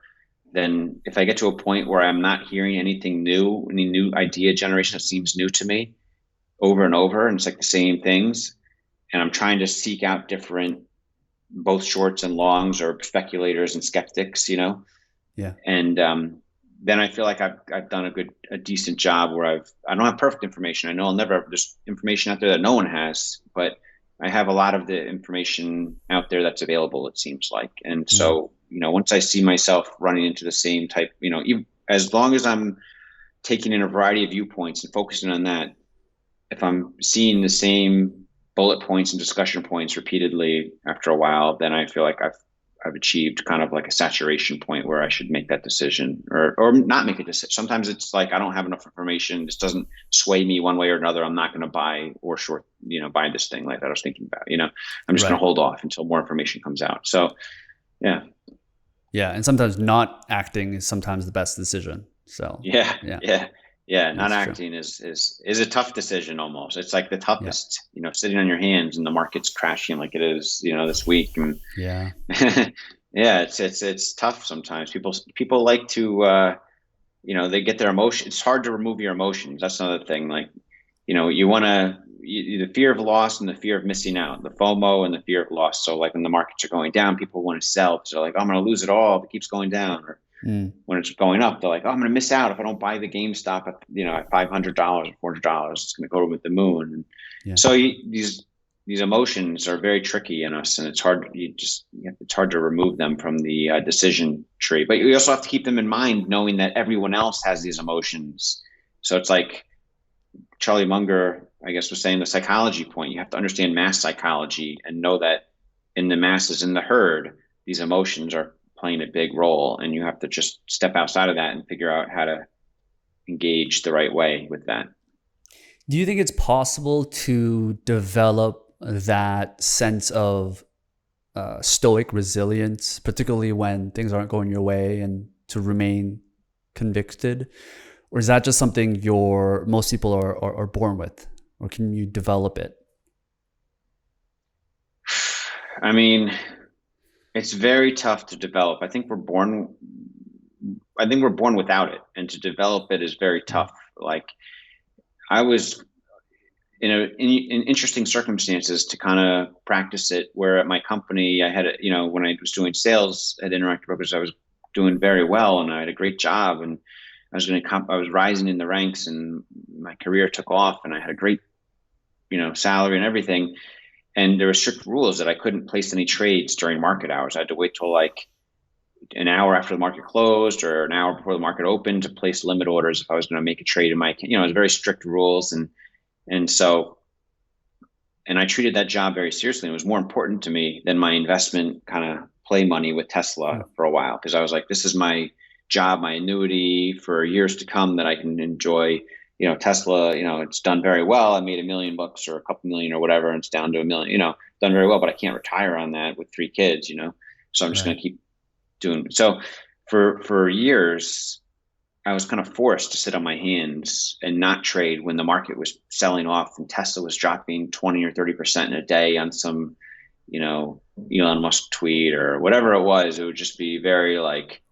Speaker 2: then if I get to a point where I'm not hearing anything new, any new idea generation that seems new to me over and over, and it's like the same things, and I'm trying to seek out different, both shorts and longs, or speculators and skeptics,
Speaker 1: Yeah.
Speaker 2: and then I feel like I've done a decent job where I don't have perfect information. I know I'll never, there's information out there that no one has, but I have a lot of the information out there that's available, it seems like. And
Speaker 1: Mm.
Speaker 2: so, once I see myself running into the same type, even, as long as I'm taking in a variety of viewpoints and focusing on that, if I'm seeing the same bullet points and discussion points repeatedly after a while, then I feel like I've achieved kind of like a saturation point where I should make that decision, or not make a decision. Sometimes it's like I don't have enough information. This doesn't sway me one way or another. I'm not going to buy or short, buy this thing like that I was thinking about. I'm just going
Speaker 1: Right.
Speaker 2: to hold off until more information comes out. So, yeah.
Speaker 1: Yeah. And sometimes not acting is sometimes the best decision. So
Speaker 2: Yeah,
Speaker 1: yeah,
Speaker 2: yeah, yeah. Not
Speaker 1: that's true.
Speaker 2: acting is a tough decision almost. It's like the
Speaker 1: Yeah.
Speaker 2: toughest, sitting on your hands and the market's crashing like it is, this week. And
Speaker 1: Yeah.
Speaker 2: yeah, it's tough sometimes. People like to they get their emotions. It's hard to remove your emotions. That's another thing. Like, you want to, the fear of loss and the fear of missing out, the FOMO and the fear of loss. So like when the markets are going down, people want to sell. So like, I'm going to lose it all if it keeps going down. Or
Speaker 1: Mm.
Speaker 2: when it's going up, they're like, oh, I'm going to miss out if I don't buy the GameStop at $500 or $400. It's going to go to the moon. And
Speaker 1: Yeah.
Speaker 2: so these emotions are very tricky in us, and it's hard. It's hard to remove them from the decision tree. But you also have to keep them in mind, knowing that everyone else has these emotions. So it's like Charlie Munger, I guess, was saying the psychology point. You have to understand mass psychology and know that in the masses, in the herd, these emotions are playing a big role, and you have to just step outside of that and figure out how to engage the right way with that.
Speaker 1: Do you think it's possible to develop that sense of stoic resilience, particularly when things aren't going your way, and to remain convicted? Or is that just something most people are born with? Or can you develop it?
Speaker 2: I mean, it's very tough to develop. I think we're born without it, and to develop it is very
Speaker 1: Mm.
Speaker 2: tough. Like, I was in interesting circumstances to kind of practice it, where at my company I had when I was doing sales at Interactive Brokers, I was doing very well and I had a great job, and I was rising in the ranks, and my career took off, and I had a great salary and everything. And there were strict rules that I couldn't place any trades during market hours. I had to wait till like an hour after the market closed or an hour before the market opened to place limit orders if I was going to make a trade in my, it was very strict rules. And so, and I treated that job very seriously. It was more important to me than my investment kind of play money with Tesla
Speaker 1: Mm.
Speaker 2: for a while, because I was like, this is my job, my annuity for years to come that I can enjoy. Tesla, it's done very well. I made $1 million or a couple million or whatever, and it's down to $1 million, done very well, but I can't retire on that with 3 kids, so I'm just going
Speaker 1: Right.
Speaker 2: to keep doing. So for years, I was kind of forced to sit on my hands and not trade when the market was selling off and Tesla was dropping 20 or 30% in a day on some, Elon Musk tweet or whatever it was. It would just be very like,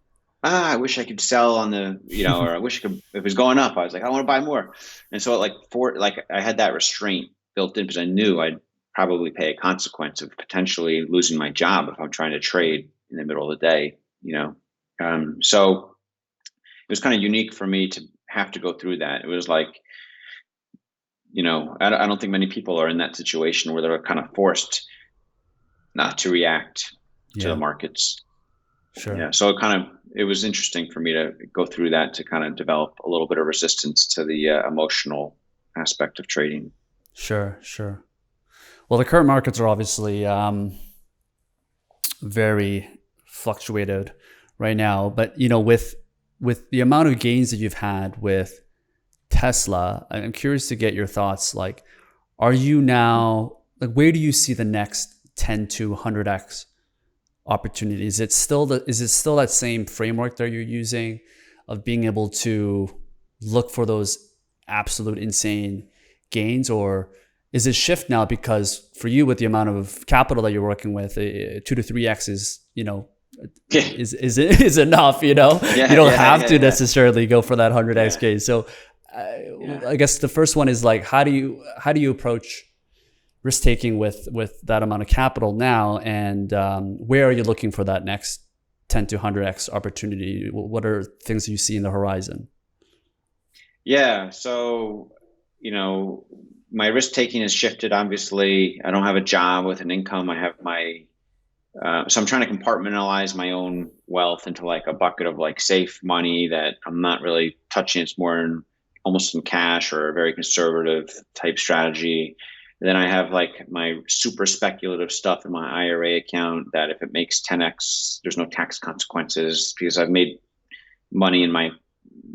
Speaker 2: I wish I could sell on the, or I wish I could, if it was going up, I was like, I want to buy more. And so I had that restraint built in because I knew I'd probably pay a consequence of potentially losing my job if I'm trying to trade in the middle of the day, so it was kind of unique for me to have to go through that. It was like, I don't think many people are in that situation where they're kind of forced not to react to the
Speaker 1: Yeah.
Speaker 2: markets.
Speaker 1: Sure.
Speaker 2: Yeah. So it was interesting for me to go through that to kind of develop a little bit of resistance to the emotional aspect of trading.
Speaker 1: Sure. Sure. Well, the current markets are obviously very fluctuated right now, but with the amount of gains that you've had with Tesla, I'm curious to get your thoughts. Like, are you now like where do you see the next 10 to 100x opportunity? Is it still that same framework that you're using of being able to look for those absolute insane gains, or is it shift now because for you with the amount of capital that you're working with, 2 to 3x is
Speaker 2: Yeah.
Speaker 1: is enough. You
Speaker 2: Yeah.
Speaker 1: don't
Speaker 2: Yeah.
Speaker 1: have
Speaker 2: Yeah.
Speaker 1: to
Speaker 2: Yeah.
Speaker 1: necessarily go for that 100x
Speaker 2: Yeah.
Speaker 1: gain. So
Speaker 2: Yeah.
Speaker 1: I guess the first one is like how do you approach risk taking with that amount of capital now, and where are you looking for that next 10 to 100x opportunity? What are things you see in the horizon?
Speaker 2: Yeah. So, my risk taking has shifted. Obviously, I don't have a job with an income. I have so I'm trying to compartmentalize my own wealth into like a bucket of like safe money that I'm not really touching. It's more almost in cash or a very conservative type strategy. And then I have like my super speculative stuff in my IRA account that if it makes 10x, there's no tax consequences because I've made money in my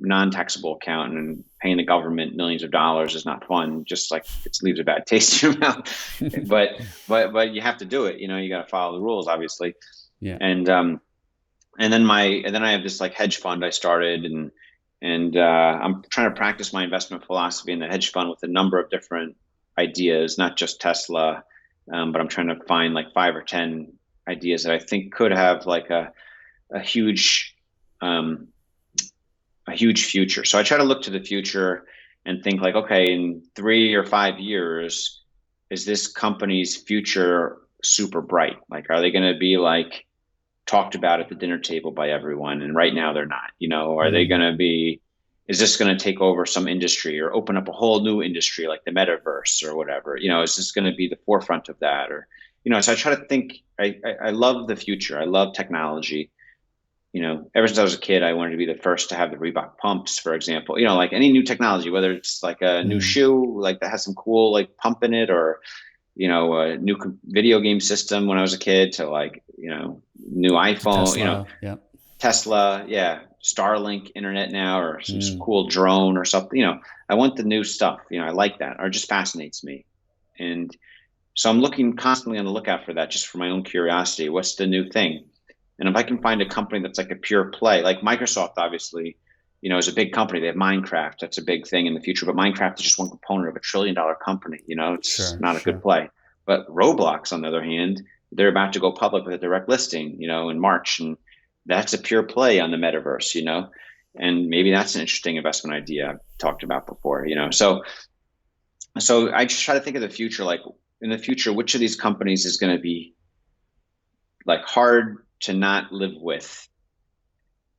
Speaker 2: non-taxable account, and paying the government millions of dollars is not fun. Just like it leaves a bad taste in your mouth. but but you have to do it. You got to follow the rules, obviously.
Speaker 1: Yeah.
Speaker 2: And then I have this like hedge fund I started, and I'm trying to practice my investment philosophy in the hedge fund with a number of different ideas, not just Tesla, but I'm trying to find like 5 or 10 ideas that I think could have like a huge um, a huge future. So I try to look to the future and think like, okay, in 3 or 5 years, is this company's future super bright? Like, are they going to be like talked about at the dinner table by everyone? And right now they're not, are they going to be, is this going to take over some industry or open up a whole new industry like the metaverse or whatever? Is this going to be the forefront of that? Or, so I try to think, I love the future. I love technology. Ever since I was a kid, I wanted to be the first to have the Reebok pumps, for example. Like any new technology, whether it's like a new shoe, like that has some cool like pump in it, or a new video game system when I was a kid, to like new iPhone,
Speaker 1: Tesla. Yeah.
Speaker 2: Tesla, yeah, Starlink internet now, or some cool drone or something. I want the new stuff. I like that, or it just fascinates me, and so I'm looking constantly on the lookout for that, just for my own curiosity. What's the new thing? And if I can find a company that's like a pure play, like Microsoft, obviously, is a big company. They have Minecraft. That's a big thing in the future. But Minecraft is just one component of a $1 trillion company. It's not a good play. But Roblox, on the other hand, they're about to go public with a direct listing, in March. And that's a pure play on the metaverse, and maybe that's an interesting investment idea I've talked about before, So I just try to think of the future, like in the future, which of these companies is going to be like hard to not live with,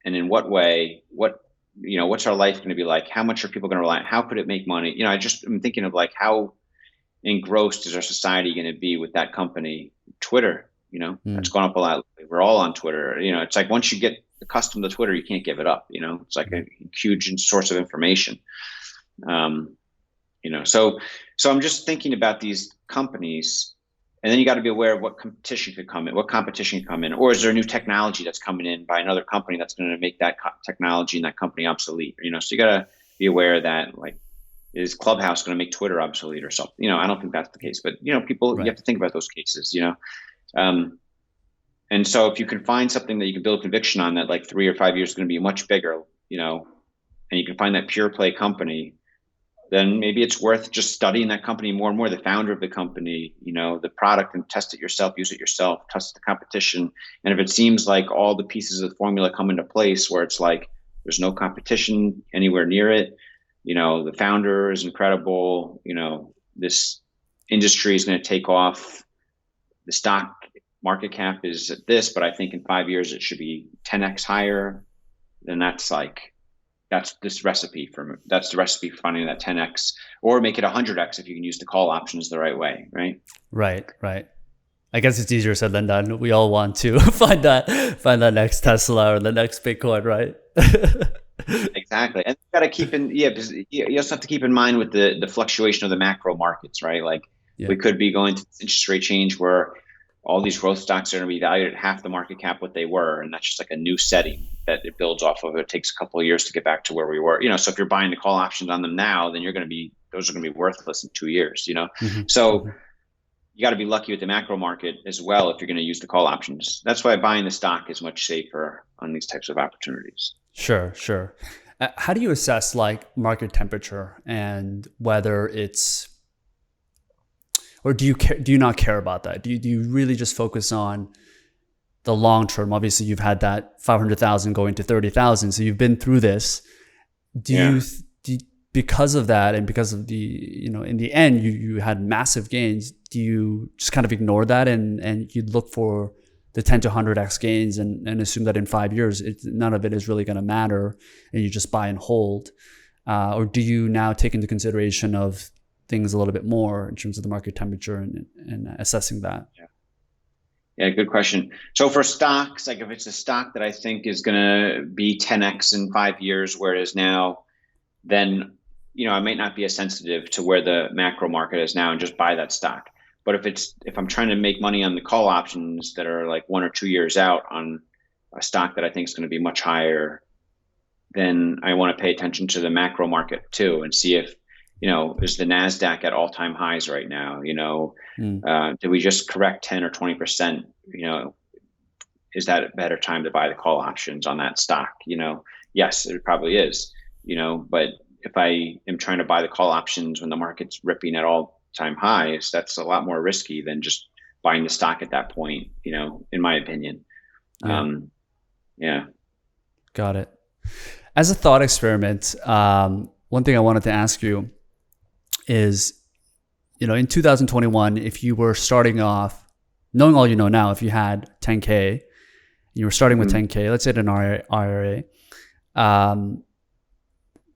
Speaker 2: and in what way? What's our life going to be like? How much are people going to rely on? How could it make money? I'm thinking of like how engrossed is our society going to be with that company? Twitter, that's gone up a lot. We're all on Twitter. It's like once you get accustomed to Twitter, you can't give it up. It's like a huge source of information. So I'm just thinking about these companies. And then you got to be aware of what competition could come in, or is there a new technology that's coming in by another company that's going to make that technology and that company obsolete? So you got to be aware of that. Like, is Clubhouse going to make Twitter obsolete or something? I don't think that's the case, but people, you have to think about those cases. And so if you can find something that you can build conviction on, that like 3 or 5 years is going to be much bigger, and you can find that pure play company, then maybe it's worth just studying that company more and more, the founder of the company, the product, and test it yourself, use it yourself, test the competition. And if it seems like all the pieces of the formula come into place where it's like there's no competition anywhere near it, the founder is incredible, this industry is going to take off, the stock market cap is at this, but I think in 5 years it should be 10x higher, then that's the recipe for finding that 10x, or make it 100x if you can use the call options the right way, right?
Speaker 1: Right. I guess it's easier said than done. We all want to find that next Tesla or the next Bitcoin, right?
Speaker 2: Exactly. And you got to keep in, because you also have to keep in mind with the fluctuation of the macro markets, right? Like
Speaker 1: Yeah.
Speaker 2: we could be going through interest rate change where all these growth stocks are going to be valued at half the market cap what they were, and that's just like a new setting that it builds off of. It takes a couple of years to get back to where we were. So if you're buying the call options on them now, then those are going to be worthless in 2 years. So you got to be lucky with the macro market as well if you're going to use the call options. That's why buying the stock is much safer on these types of opportunities.
Speaker 1: Sure. How do you assess like market temperature and whether it's, or do you not care about that? Do you really just focus on the long term? Obviously, you've had that 500,000 going to 30,000, so you've been through this. Do you, because of that, and because of the, in the end, you had massive gains. Do you just kind of ignore that and you look for the 10 to 100x gains and assume that in 5 years, none of it is really going to matter, and you just buy and hold? Or do you now take into consideration of things a little bit more in terms of the market temperature and assessing that?
Speaker 2: Yeah, good question. So for stocks, like if it's a stock that I think is going to be 10x in 5 years, where it is now, then I might not be as sensitive to where the macro market is now and just buy that stock. But if I'm trying to make money on the call options that are like 1 or 2 years out on a stock that I think is going to be much higher, then I want to pay attention to the macro market too and see if, is the NASDAQ at all-time highs right now? Did we just correct 10 or 20%? Is that a better time to buy the call options on that stock? Yes, it probably is, but if I am trying to buy the call options when the market's ripping at all-time highs, that's a lot more risky than just buying the stock at that point, in my opinion.
Speaker 1: Got it. As a thought experiment, one thing I wanted to ask you is, in 2021, if you were starting off, knowing all you know now, if you had 10K, you were starting with 10K, let's say an IRA,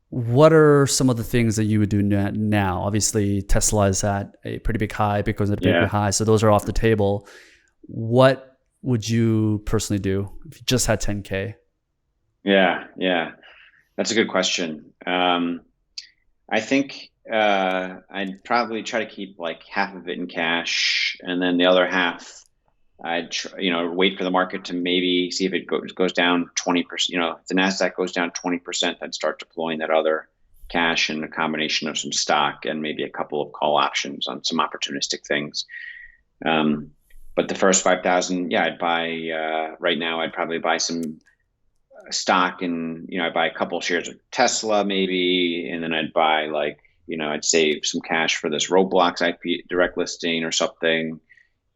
Speaker 1: what are some of the things that you would do now? Obviously, Tesla is at a pretty big high, Bitcoin's at a big high, so those are off the table. What would you personally do if you just had 10K?
Speaker 2: Yeah. That's a good question. I think I'd probably try to keep like half of it in cash, and then the other half I'd wait for the market to maybe see if it goes down 20%. If the NASDAQ goes down 20%, I'd start deploying that other cash in a combination of some stock and maybe a couple of call options on some opportunistic things. But the first 5,000, I'd buy right now. I'd probably buy some stock, and I'd buy a couple of shares of Tesla maybe, and then I'd buy I'd save some cash for this Roblox IP direct listing or something,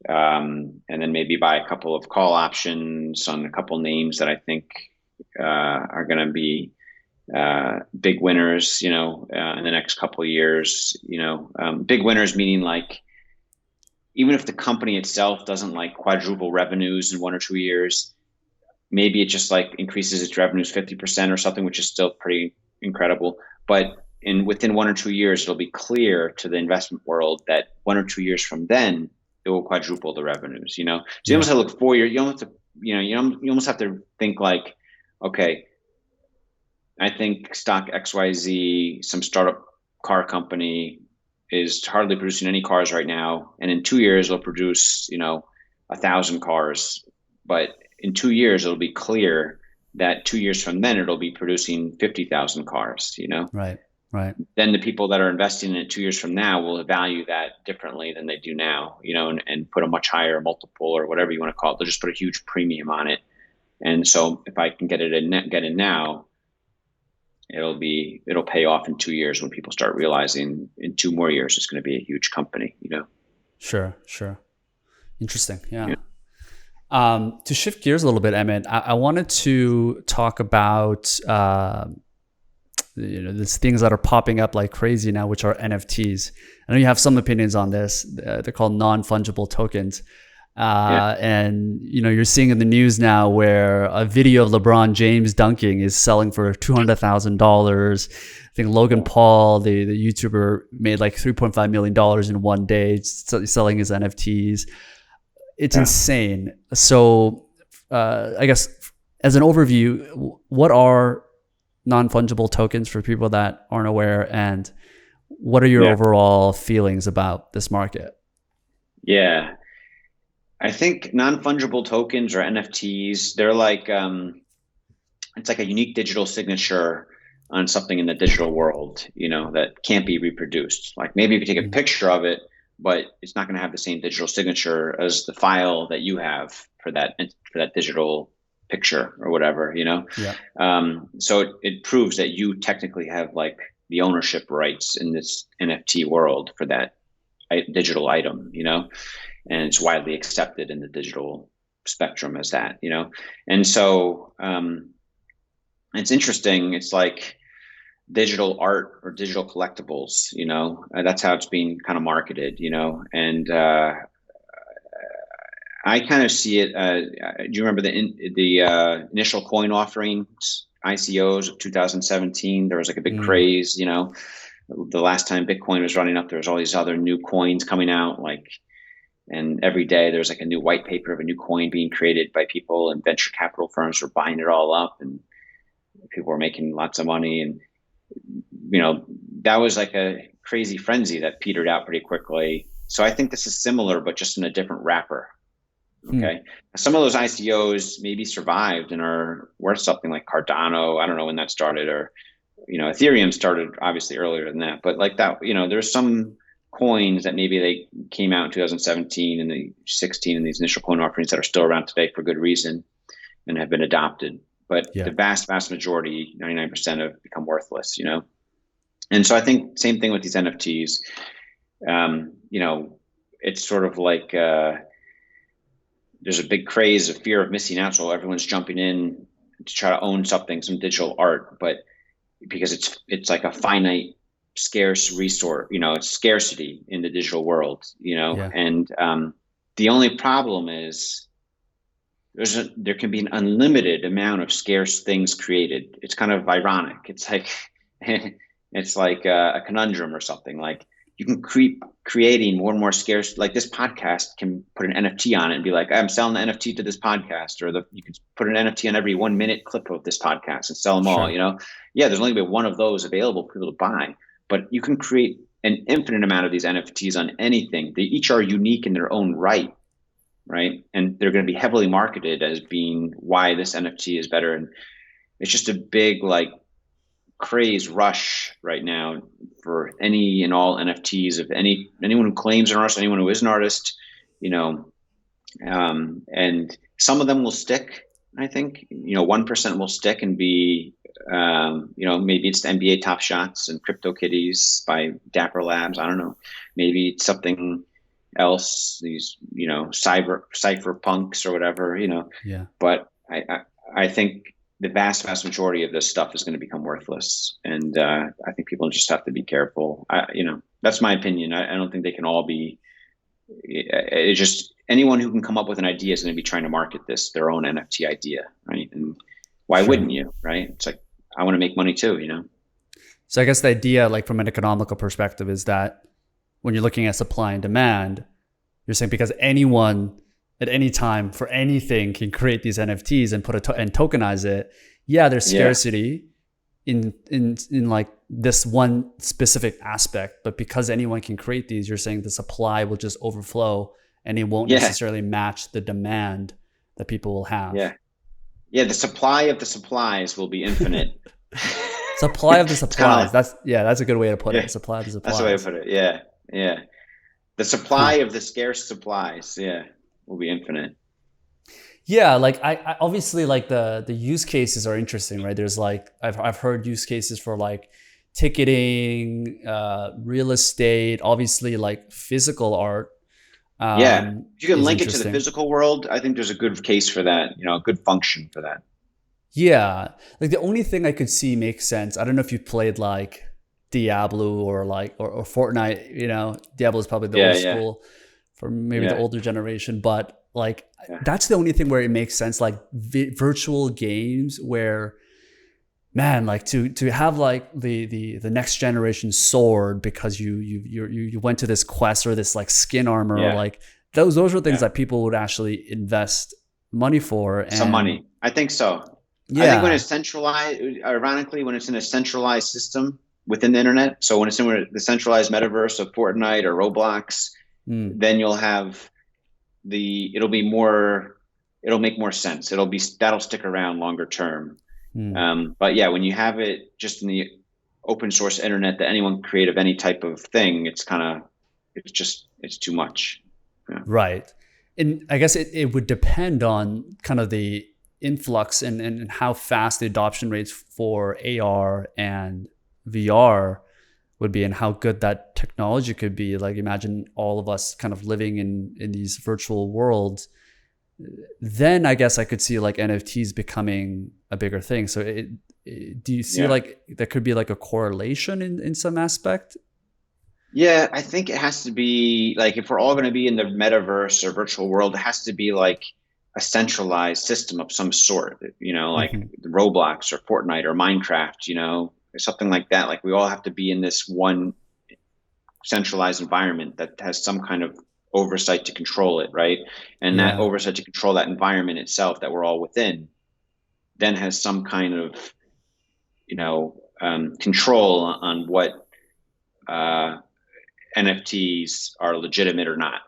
Speaker 2: and then maybe buy a couple of call options on a couple names that I think are going to be big winners, in the next couple of years. Big winners meaning like even if the company itself doesn't quadruple revenues in 1 or 2 years, maybe it just increases its revenues 50% or something, which is still pretty incredible. But within 1 or 2 years, it'll be clear to the investment world that 1 or 2 years from then, it will quadruple the revenues. So you almost have to look 4 years. You almost have to, you almost have to think okay, I think stock XYZ, some startup car company, is hardly producing any cars right now, and in 2 years it'll produce 1,000 cars. But in 2 years, it'll be clear that 2 years from then, it'll be producing 50,000 cars,
Speaker 1: Right.
Speaker 2: Then the people that are investing in it 2 years from now will value that differently than they do now, and put a much higher multiple or whatever you want to call it. They'll just put a huge premium on it. And so if I can get in now, it'll pay off in 2 years when people start realizing in 2 more years, it's going to be a huge company,
Speaker 1: Sure. Interesting. Yeah. To shift gears a little bit, Emmett, I wanted to talk about these things that are popping up like crazy now, which are NFTs. I know you have some opinions on this. They're called non-fungible tokens. And you're seeing in the news now where a video of LeBron James dunking is selling for $200,000. I think Logan Paul, the YouTuber, made $3.5 million in one day selling his NFTs. it's insane. So I guess as an overview, what are non-fungible tokens for people that aren't aware, and what are your overall feelings about this market?
Speaker 2: Yeah. I think non-fungible tokens or NFTs, they're like, it's like a unique digital signature on something in the digital world, that can't be reproduced. Like maybe you could take a picture of it, but it's not going to have the same digital signature as the file that you have for that digital picture or whatever,
Speaker 1: Yeah.
Speaker 2: So it proves that you technically have like the ownership rights in this NFT world for that digital item, and it's widely accepted in the digital spectrum as that, and so it's interesting. It's like digital art or digital collectibles, that's how it's being kind of marketed, and I kind of see it. Do you remember the initial coin offerings, ICOs of 2017? There was like a big craze, the last time Bitcoin was running up, there was all these other new coins coming out, and every day there's like a new white paper of a new coin being created by people, and venture capital firms were buying it all up, and people were making lots of money. And, that was like a crazy frenzy that petered out pretty quickly. So I think this is similar, but just in a different wrapper. Okay. Some of those ICOs maybe survived and are worth something like Cardano. I don't know when that started, or, Ethereum started obviously earlier than that, but like that, there's some coins that maybe they came out in 2017 and the 16 and these initial coin offerings that are still around today for good reason and have been adopted. But the vast majority, 99%, have become worthless, And so I think same thing with these NFTs. It's sort of like there's a big craze of fear of missing out, so everyone's jumping in to try to own something, some digital art, but because it's like a finite, scarce resource, it's scarcity in the digital world, and the only problem is there can be an unlimited amount of scarce things created. It's kind of ironic. It's like it's like a conundrum or something. Like you can keep creating more and more scarce. Like this podcast can put an NFT on it and be like, I'm selling the NFT to this podcast, or you can put an NFT on every 1 minute clip of this podcast and sell them all. There's only one of those available for people to buy, but you can create an infinite amount of these NFTs on anything. They each are unique in their own right. Right. And they're going to be heavily marketed as being why this NFT is better. And it's just a big craze rush right now for any and all NFTs of anyone who claims an artist, anyone who is an artist, and some of them will stick. I think, 1% will stick and be, maybe it's the NBA Top Shots and Crypto Kitties by Dapper Labs. I don't know. Maybe it's something else, these cypher punks or whatever, but I think the vast majority of this stuff is going to become worthless, and I think people just have to be careful. That's my opinion. I don't think they can all be. It's just anyone who can come up with an idea is going to be trying to market their own NFT idea, right? And why wouldn't you, right? It's like, I want to make money too,
Speaker 1: So I guess the idea, like from an economical perspective, is that when you're looking at supply and demand, you're saying because anyone at any time for anything can create these NFTs and and tokenize it. Yeah, there's scarcity in like this one specific aspect, but because anyone can create these, you're saying the supply will just overflow and it won't necessarily match the demand that people will have.
Speaker 2: Yeah, the supply of the supplies will be infinite.
Speaker 1: Supply of the supplies. That's a good way to put it. Supply of the supplies.
Speaker 2: That's the way to put it. Yeah. The supply of the scarce supplies, will be infinite.
Speaker 1: Yeah, like I obviously like the use cases are interesting, right? There's like I've heard use cases for like ticketing, real estate, obviously like physical art.
Speaker 2: If you can link it to the physical world, I think there's a good case for that, a good function for that.
Speaker 1: Yeah, like the only thing I could see makes sense. I don't know if you played like Diablo or Fortnite. Diablo is probably the old school for maybe the older generation, but like that's the only thing where it makes sense, like virtual games where, man, like to have like the next generation sword because you went to this quest or this like skin armor or like those are things
Speaker 2: Yeah.
Speaker 1: that people would actually invest money for.
Speaker 2: Some
Speaker 1: And
Speaker 2: money. I think so. I think when
Speaker 1: yeah.
Speaker 2: it's centralized, ironically, when it's in a centralized system within the internet, so when it's in the centralized metaverse of Fortnite or Roblox,
Speaker 1: Mm,
Speaker 2: then you'll have it'll be more, it'll make more sense. That'll stick around longer term.
Speaker 1: mm.
Speaker 2: But yeah, when you have it just in the open source internet that anyone can create of any type of thing, it's too much. Yeah.
Speaker 1: Right. And I guess it would depend on kind of the influx and how fast the adoption rates for AR and VR would be and how good that technology could be. Like imagine all of us kind of living in these virtual worlds. Then I guess I could see like NFTs becoming a bigger thing. So do you see
Speaker 2: Yeah.
Speaker 1: like there could be like a correlation in some aspect?
Speaker 2: Yeah, I think it has to be like, if we're all going to be in the metaverse or virtual world, it has to be like a centralized system of some sort, like
Speaker 1: Hmm.
Speaker 2: Roblox or Fortnite or Minecraft, something like that. Like we all have to be in this one centralized environment that has some kind of oversight to control it, right? And that
Speaker 1: Yeah.
Speaker 2: oversight to control that environment itself that we're all within then has some kind of, control on what uh, NFTs are legitimate or not,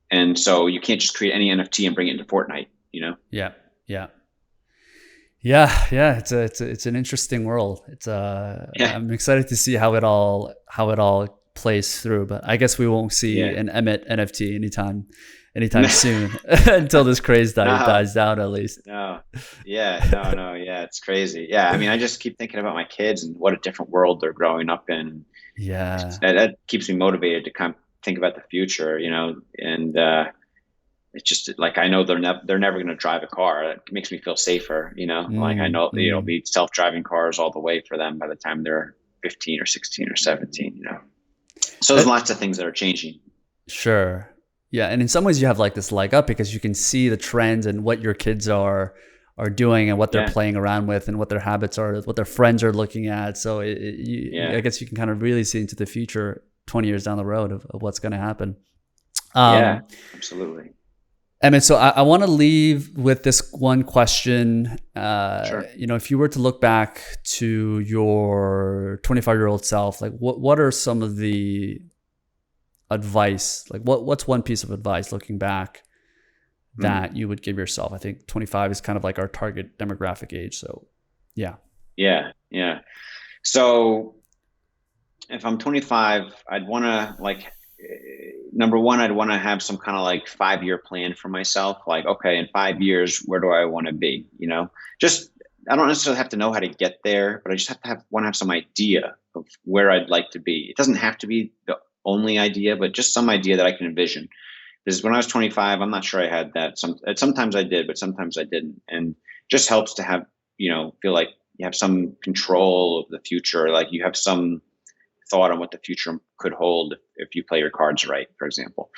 Speaker 2: and so you can't just create any NFT and bring it into Fortnite.
Speaker 1: Yeah. Yeah. Yeah. It's an interesting world.
Speaker 2: Yeah,
Speaker 1: I'm excited to see how it all plays through. But I guess we won't see
Speaker 2: yeah.
Speaker 1: an Emmet NFT anytime soon until this craze
Speaker 2: No,
Speaker 1: dies down at least.
Speaker 2: no, yeah, no, yeah, it's crazy. Yeah, I mean, I just keep thinking about my kids and what a different world they're growing up in.
Speaker 1: Yeah.
Speaker 2: That keeps me motivated to kind of think about the future, and it's just like I know they're never going to drive a car. It makes me feel safer, like I
Speaker 1: Mm,
Speaker 2: know it'll
Speaker 1: mm.
Speaker 2: be self-driving cars all the way for them by the time they're 15 or 16 or 17. So there's
Speaker 1: That,
Speaker 2: lots of things that are changing.
Speaker 1: sure. Yeah, and in some ways you have like this leg up because you can see the trends and what your kids are doing and what they're
Speaker 2: Yeah,
Speaker 1: playing around with and what their habits are, what their friends are looking at. So I
Speaker 2: yeah,
Speaker 1: guess you can kind of really see into the future 20 years down the road of what's going to happen.
Speaker 2: yeah,
Speaker 1: Um,
Speaker 2: absolutely.
Speaker 1: Emmett, so I want to leave with this one question.
Speaker 2: Sure.
Speaker 1: If you were to look back to your 25-year-old self, like what are some of the advice? Like what's one piece of advice looking back
Speaker 2: Hmm.
Speaker 1: that you would give yourself? I think 25 is kind of like our target demographic age. So yeah.
Speaker 2: Yeah, yeah. So if I'm 25, I'd want to number one, I'd want to have some kind of like 5-year plan for myself. Like, okay, in 5 years, where do I want to be? Just, I don't necessarily have to know how to get there, but I just want to have some idea of where I'd like to be. It doesn't have to be the only idea, but just some idea that I can envision. Because when I was 25, I'm not sure I had that. Sometimes I did, but sometimes I didn't. And just helps to have, feel like you have some control of the future. Like you have some thought on what the future could hold if you play your cards right, for example.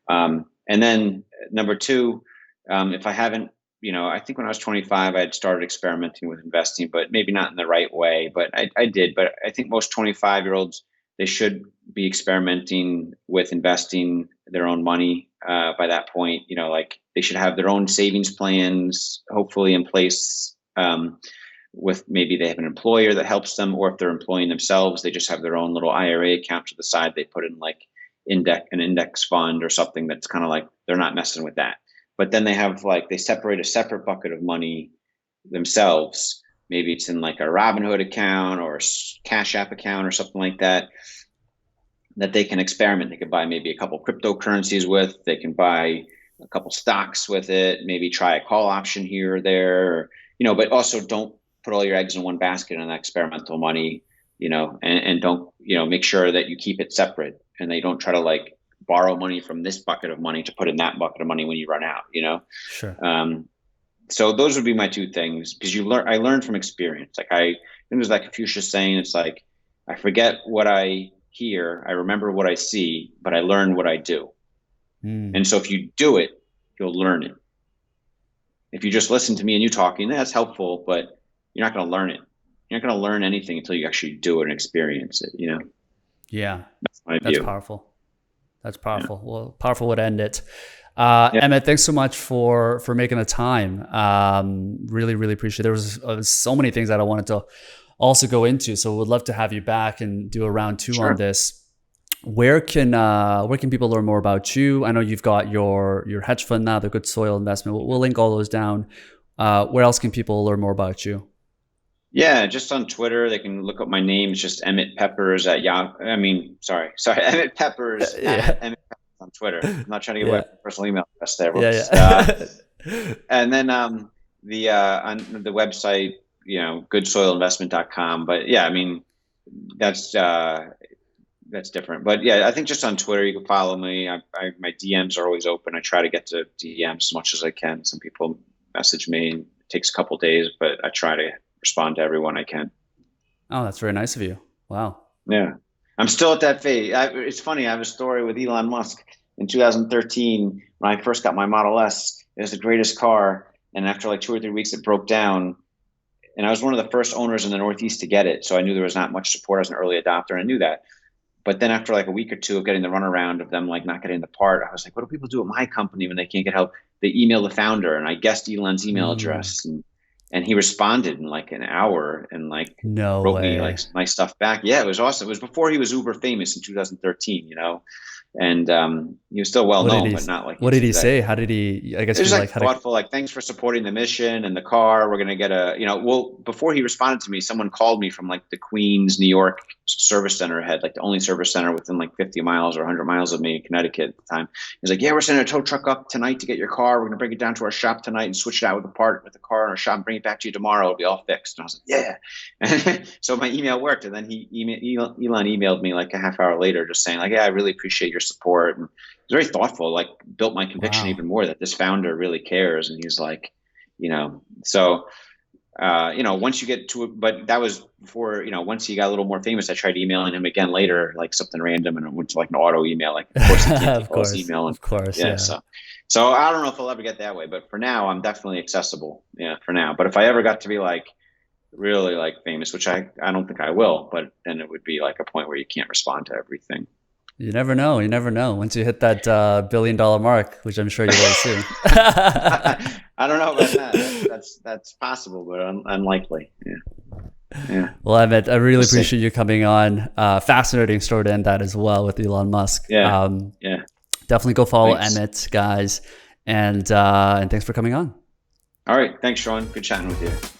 Speaker 2: And then number two, if I haven't, I think when I was 25, I had started experimenting with investing, but maybe not in the right way. But I did. But I think most 25-year-olds, they should be experimenting with investing their own money by that point. Like they should have their own savings plans, hopefully in place. With maybe they have an employer that helps them, or if they're employing themselves, they just have their own little IRA account to the side. They put in like an index fund or something that's kind of like they're not messing with that. But then they separate a separate bucket of money themselves. Maybe it's in like a Robinhood account or a Cash App account or something like that they can experiment. They can buy maybe a couple cryptocurrencies with. They can buy a couple stocks with it. Maybe try a call option here or there. But also don't put all your eggs in one basket on that experimental money. And don't make sure that you keep it separate and they don't try to like borrow money from this bucket of money to put in that bucket of money when you run out.
Speaker 1: Sure.
Speaker 2: So those would be my two things because I learned from experience. Like I think there's like Confucius saying, it's like I forget what I hear, I remember what I see, but I learn what I do.
Speaker 1: Mm,
Speaker 2: And so if you do it, you'll learn it. If you just listen to me and you talking, that's helpful, but you're not going to learn it. You're not going to learn anything until you actually do it and experience it.
Speaker 1: yeah,
Speaker 2: That's my
Speaker 1: that's
Speaker 2: view.
Speaker 1: powerful. That's powerful. Well, powerful way to end it.
Speaker 2: Yeah.
Speaker 1: Emmet, thanks so much for making the time. Really, really appreciate it. There was so many things that I wanted to also go into. So would love to have you back and do a round 2
Speaker 2: Sure.
Speaker 1: on this. Where can people learn more about you? I know you've got your hedge fund now, the Good Soil Investment. We'll link all those down. Where else can people learn more about you?
Speaker 2: Yeah, just on Twitter, they can look up my name. It's just Emmet Peppers at Emmet Peppers at Emmet Peppers on Twitter. I'm not trying to give away my personal email address there. And then on the website, goodsoilinvestment.com. But yeah, I mean, that's different. But yeah, I think just on Twitter, you can follow me. My DMs are always open. I try to get to DMs as much as I can. Some people message me, and it takes a couple of days, but I try to respond to everyone I can.
Speaker 1: Oh, that's very nice of you. Wow.
Speaker 2: Yeah. I'm still at that phase. It's funny. I have a story with Elon Musk in 2013 when I first got my Model S. It was the greatest car. And after like 2 or 3 weeks, it broke down. And I was one of the first owners in the Northeast to get it. So I knew there was not much support as an early adopter. And I knew that. But then after like a week or two of getting the runaround of them like not getting the part, I was like, what do people do at my company when they can't get help? They email the founder, and I guessed Elon's email address. And he responded in like an hour and like wrote me like my stuff back. Yeah, it was awesome. It was before he was uber famous in 2013, and he was still well known, but not like.
Speaker 1: What did he say? How did he? I guess
Speaker 2: it was like thoughtful, like thanks for supporting the mission and the car. We're gonna get well, before he responded to me, someone called me from like the Queens, New York service center had like the only service center within like 50 miles or 100 miles of me in Connecticut at the time. He's like, yeah, we're sending a tow truck up tonight to get your car. We're gonna bring it down to our shop tonight and switch it out with the part with the car in our shop and bring it back to you tomorrow. It'll be all fixed. And I was like, yeah. So my email worked, and then Elon emailed me like a half hour later, just saying like, yeah, I really appreciate your support. And it was very thoughtful, like built my conviction even more that this founder really cares. And he's like, so once you get to it, but that was before, once he got a little more famous, I tried emailing him again later, like something random, and it went to like an auto email, like of course he can't take all email.
Speaker 1: Of course.
Speaker 2: Yeah. So I don't know if I'll ever get that way, but for now I'm definitely accessible. Yeah, for now. But if I ever got to be like really like famous, which I don't think I will, but then it would be like a point where you can't respond to everything.
Speaker 1: You never know. You never know. Once you hit that $1 billion mark, which I'm sure you will soon.
Speaker 2: I don't know about that. That's possible, but unlikely. Yeah.
Speaker 1: Well, Emmet, I really appreciate you coming on. Fascinating story to end that as well with Elon Musk.
Speaker 2: Yeah.
Speaker 1: Definitely go follow Emmett, guys. And thanks for coming on.
Speaker 2: All right. Thanks, Sean. Good chatting with you.